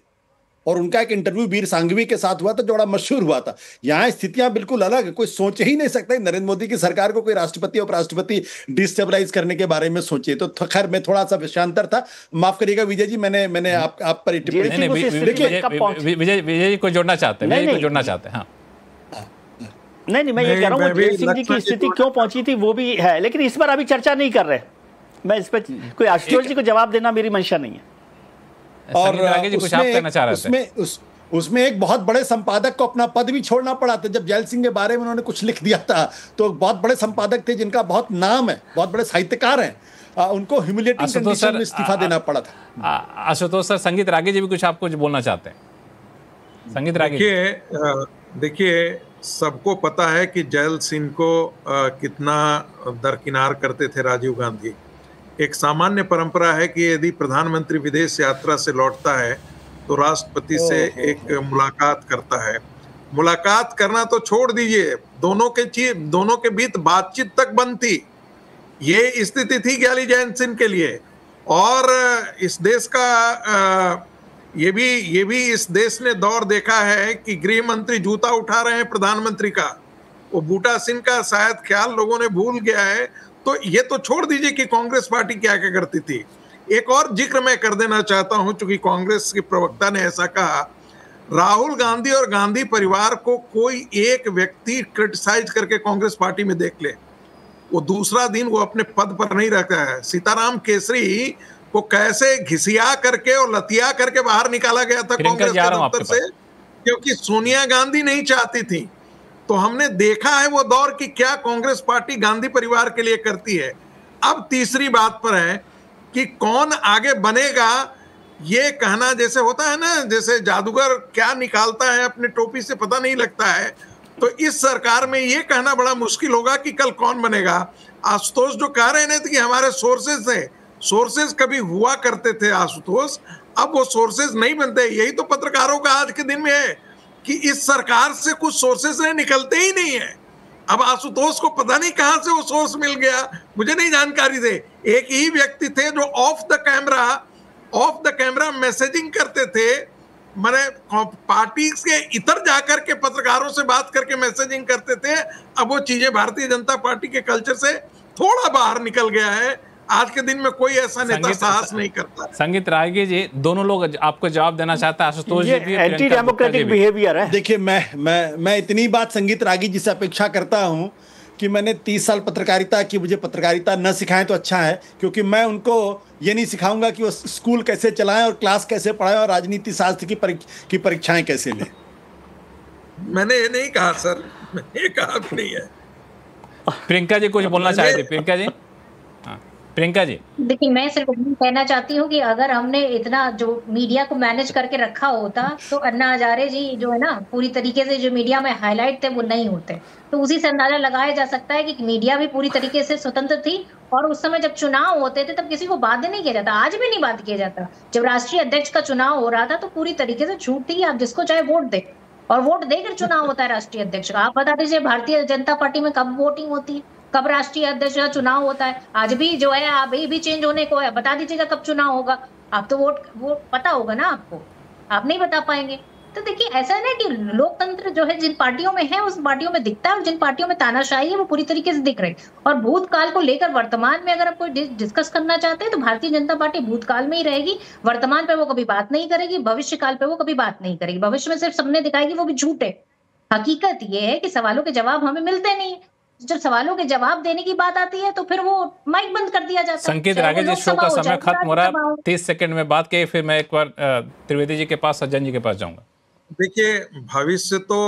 और उनका एक इंटरव्यू वीर सांघवी के साथ हुआ था जो बड़ा मशहूर हुआ था। यहाँ स्थितियां बिल्कुल अलग है। कोई सोच ही नहीं सकता नरेंद्र मोदी की सरकार को कोई राष्ट्रपति उपराष्ट्रपति डिस्टेबलाइज करने के बारे में सोचे। तो खैर मैं थोड़ा सा विषयांतर था, माफ करिएगा विजय जी, मैंने आप पर टिप्पणी। विजय जी को जोड़ना चाहते हैं, विजय को जोड़ना चाहते हैं। हाँ नहीं, मैं ये कह रहा हूँ जय सिंह जी की स्थिति क्यों पहुंची थी वो भी है, लेकिन इस पर अभी चर्चा नहीं कर रहे। मैं इस पर कोई आशुतोष जी को जवाब देना मेरी मंशा नहीं है। और उसमें एक बहुत बड़े संपादक को अपना पद भी छोड़ना पड़ा था। जब जैल सिंह के बारे में उन्होंने कुछ लिख दिया था तो बहुत बड़े संपादक थे जिनका बहुत नाम है, बहुत बड़े साहित्यकार हैं, उनको ह्यूमिलिएटिंग कंडीशन में इस्तीफा देना पड़ा था। आशुतोष सर, संगीत रागी जी भी कुछ आपको बोलना चाहते हैं। संगीत रागी, देखिए सबको पता है कि जैल सिंह को कितना दरकिनार करते थे राजीव गांधी। एक सामान्य परंपरा है कि यदि प्रधानमंत्री विदेश यात्रा से लौटता है तो राष्ट्रपति से एक मुलाकात करता है। मुलाकात करना तो छोड़ दीजिए, दोनों के बीच बातचीत तक बनती। ये स्थिति थी ज्ञाली जैल सिंह के लिए। और इस देश का ये भी इस देश ने दौर देखा है कि गृह मंत्री जूता उठा रहे हैं प्रधानमंत्री का। वो बूटा सिंह का शायद ख्याल लोगों ने भूल गया है। तो ये तो छोड़ दीजिए कि कांग्रेस पार्टी क्या क्या करती थी। एक और जिक्र मैं कर देना चाहता हूं, चूंकि कांग्रेस के प्रवक्ता ने ऐसा कहा, राहुल गांधी और गांधी परिवार को कोई एक व्यक्ति क्रिटिसाइज करके कांग्रेस पार्टी में देख ले, वो दूसरा दिन वो अपने पद पर नहीं रखा है। सीताराम केसरी को कैसे घिसिया करके और लतिया करके बाहर निकाला गया था कांग्रेस के दफ्तर से, क्योंकि सोनिया गांधी नहीं चाहती थी। तो हमने देखा है वो दौर कि क्या कांग्रेस पार्टी गांधी परिवार के लिए करती है। अब तीसरी बात पर है कि कौन आगे बनेगा, ये कहना जैसे होता है ना, जैसे जादूगर क्या निकालता है अपने टोपी से पता नहीं लगता है। तो इस सरकार में ये कहना बड़ा मुश्किल होगा कि कल कौन बनेगा। आशुतोष जो कह रहे थे कि हमारे सोर्सेज कभी हुआ करते थे आशुतोष, अब वो सोर्सेज नहीं बनते। यही तो पत्रकारों का आज के दिन में है कि इस सरकार से कुछ सोर्सेज निकलते ही नहीं है। अब आशुतोष को पता नहीं कहां से वो सोर्स मिल गया, मुझे नहीं जानकारी थे। एक ही व्यक्ति थे जो ऑफ द कैमरा मैसेजिंग करते थे, मैंने पार्टी के इतर जाकर के पत्रकारों से बात करके मैसेजिंग करते थे। अब वो चीजें भारतीय जनता पार्टी के कल्चर से थोड़ा बाहर निकल गया है। आज के दिन में कोई ऐसा नेता साहस नहीं करता। संगीत रागी जी, दोनों लोग आपको जवाब देना चाहते हैं। आशुतोष जी भी एंटी डेमोक्रेटिक बिहेवियर है। देखिए मैं इतनी बात संगीत रागी जी से अपेक्षा करता हूं कि मैंने 30 साल पत्रकारिता की, मुझे पत्रकारिता न सिखाएं तो अच्छा है, क्योंकि मैं उनको ये नहीं सिखाऊंगा कि वो स्कूल कैसे चलाएं और क्लास कैसे पढ़ाएं और राजनीति शास्त्र की परीक्षाएं कैसे लें। मैंने ये नहीं कहा सर, मैंने ये कहा भी नहीं है। प्रियंका जी कुछ बोलना चाहे थे। प्रियंका जी, देखिए मैं सिर्फ कहना चाहती हूँ कि अगर हमने इतना जो मीडिया को मैनेज करके रखा होता तो अन्ना हजारे जी जो है ना पूरी तरीके से जो मीडिया में हाईलाइट थे वो नहीं होते। तो उसी से अंदाजा लगाया जा सकता है कि मीडिया भी पूरी तरीके से स्वतंत्र थी और उस समय जब चुनाव होते थे तब किसी को बाध्य नहीं किया जाता, आज भी नहीं बाध्य किया जाता। जब राष्ट्रीय अध्यक्ष का चुनाव हो रहा था तो पूरी तरीके से छूट थी, आप जिसको चाहे वोट दे, और वोट देकर चुनाव होता है राष्ट्रीय अध्यक्ष का। आप बता दीजिए भारतीय जनता पार्टी में कब वोटिंग होती है, कब राष्ट्रीय अध्यक्ष का चुनाव होता है? आज भी जो है अभी भी चेंज होने को है, बता दीजिएगा कब चुनाव होगा। आप तो वो पता होगा ना आपको, आप नहीं बता पाएंगे। तो देखिए ऐसा है ना कि लोकतंत्र जो है जिन पार्टियों में है उस पार्टियों में दिखता है और जिन पार्टियों में तानाशाही है वो पूरी तरीके से दिख रही है। और भूतकाल को लेकर वर्तमान में अगर आप कोई डिस्कस करना चाहते हैं तो भारतीय जनता पार्टी भूतकाल में ही रहेगी, वर्तमान पे वो कभी बात नहीं करेगी, भविष्य काल पे वो कभी बात नहीं करेगी। भविष्य में सिर्फ सबने दिखाएगी वो भी झूठ है। हकीकत ये है कि सवालों के जवाब हमें मिलते नहीं है। जब सवालों के जवाब देने की बात आती है तो फिर वो माइक बंद कर दिया जाता है। संकेत रागे जी, शो का समय खत्म हो रहा है, 30 सेकंड में बात किए, फिर मैं एक बार त्रिवेदी जी के पास, सज्जन जी के पास जाऊंगा। देखिए भविष्य तो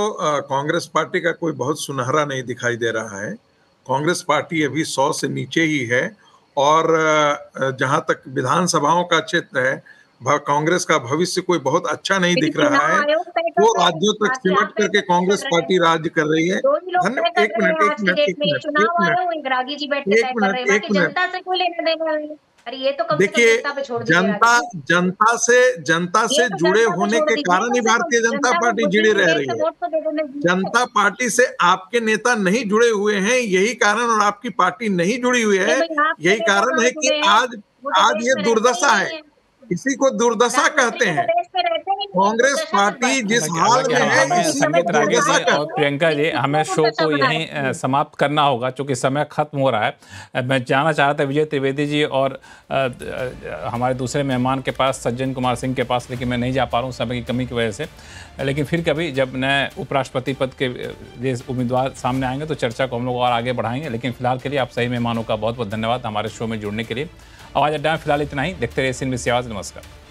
कांग्रेस पार्टी का कोई बहुत सुनहरा नहीं दिखाई दे रहा है। कांग्रेस पार्टी अभी 100 से नीचे ही है और जहां तक विधानसभाओं का क्षेत्र है कांग्रेस का भविष्य कोई बहुत अच्छा नहीं दिख रहा है। वो राज्यों तक सिमट करके कांग्रेस पार्टी राज्य कर रही है। एक मिनट देखिए, जनता से जुड़े होने के कारण ही भारतीय जनता पार्टी जुड़ी रह रही है। जनता पार्टी से आपके नेता नहीं जुड़े हुए हैं, यही कारण, और आपकी पार्टी नहीं जुड़ी हुई है, यही कारण है कि आज ये दुर्दशा है। इसी को दुर्दशा कहते हैं। कांग्रेस पार्टी जिस हाल में है हमें इसी संगीत को रागे भरोसा जी कर- और प्रियंका जी, हमें शो को यहीं समाप्त करना होगा क्योंकि समय खत्म हो रहा है। मैं जाना चाह रहा था विजय त्रिवेदी जी और हमारे दूसरे मेहमान के पास, सज्जन कुमार सिंह के पास, लेकिन मैं नहीं जा पा रहा हूँ समय की कमी की वजह से। लेकिन फिर कभी जब नए उपराष्ट्रपति पद के उम्मीदवार सामने आएंगे तो चर्चा को हम लोग और आगे बढ़ाएंगे। लेकिन फिलहाल के लिए आप सही मेहमानों का बहुत बहुत धन्यवाद हमारे शो में जुड़ने के लिए। आवाज़ अड्डा में फिलहाल इतना ही। देखते रहिए CNBC आवाज़। नमस्कार।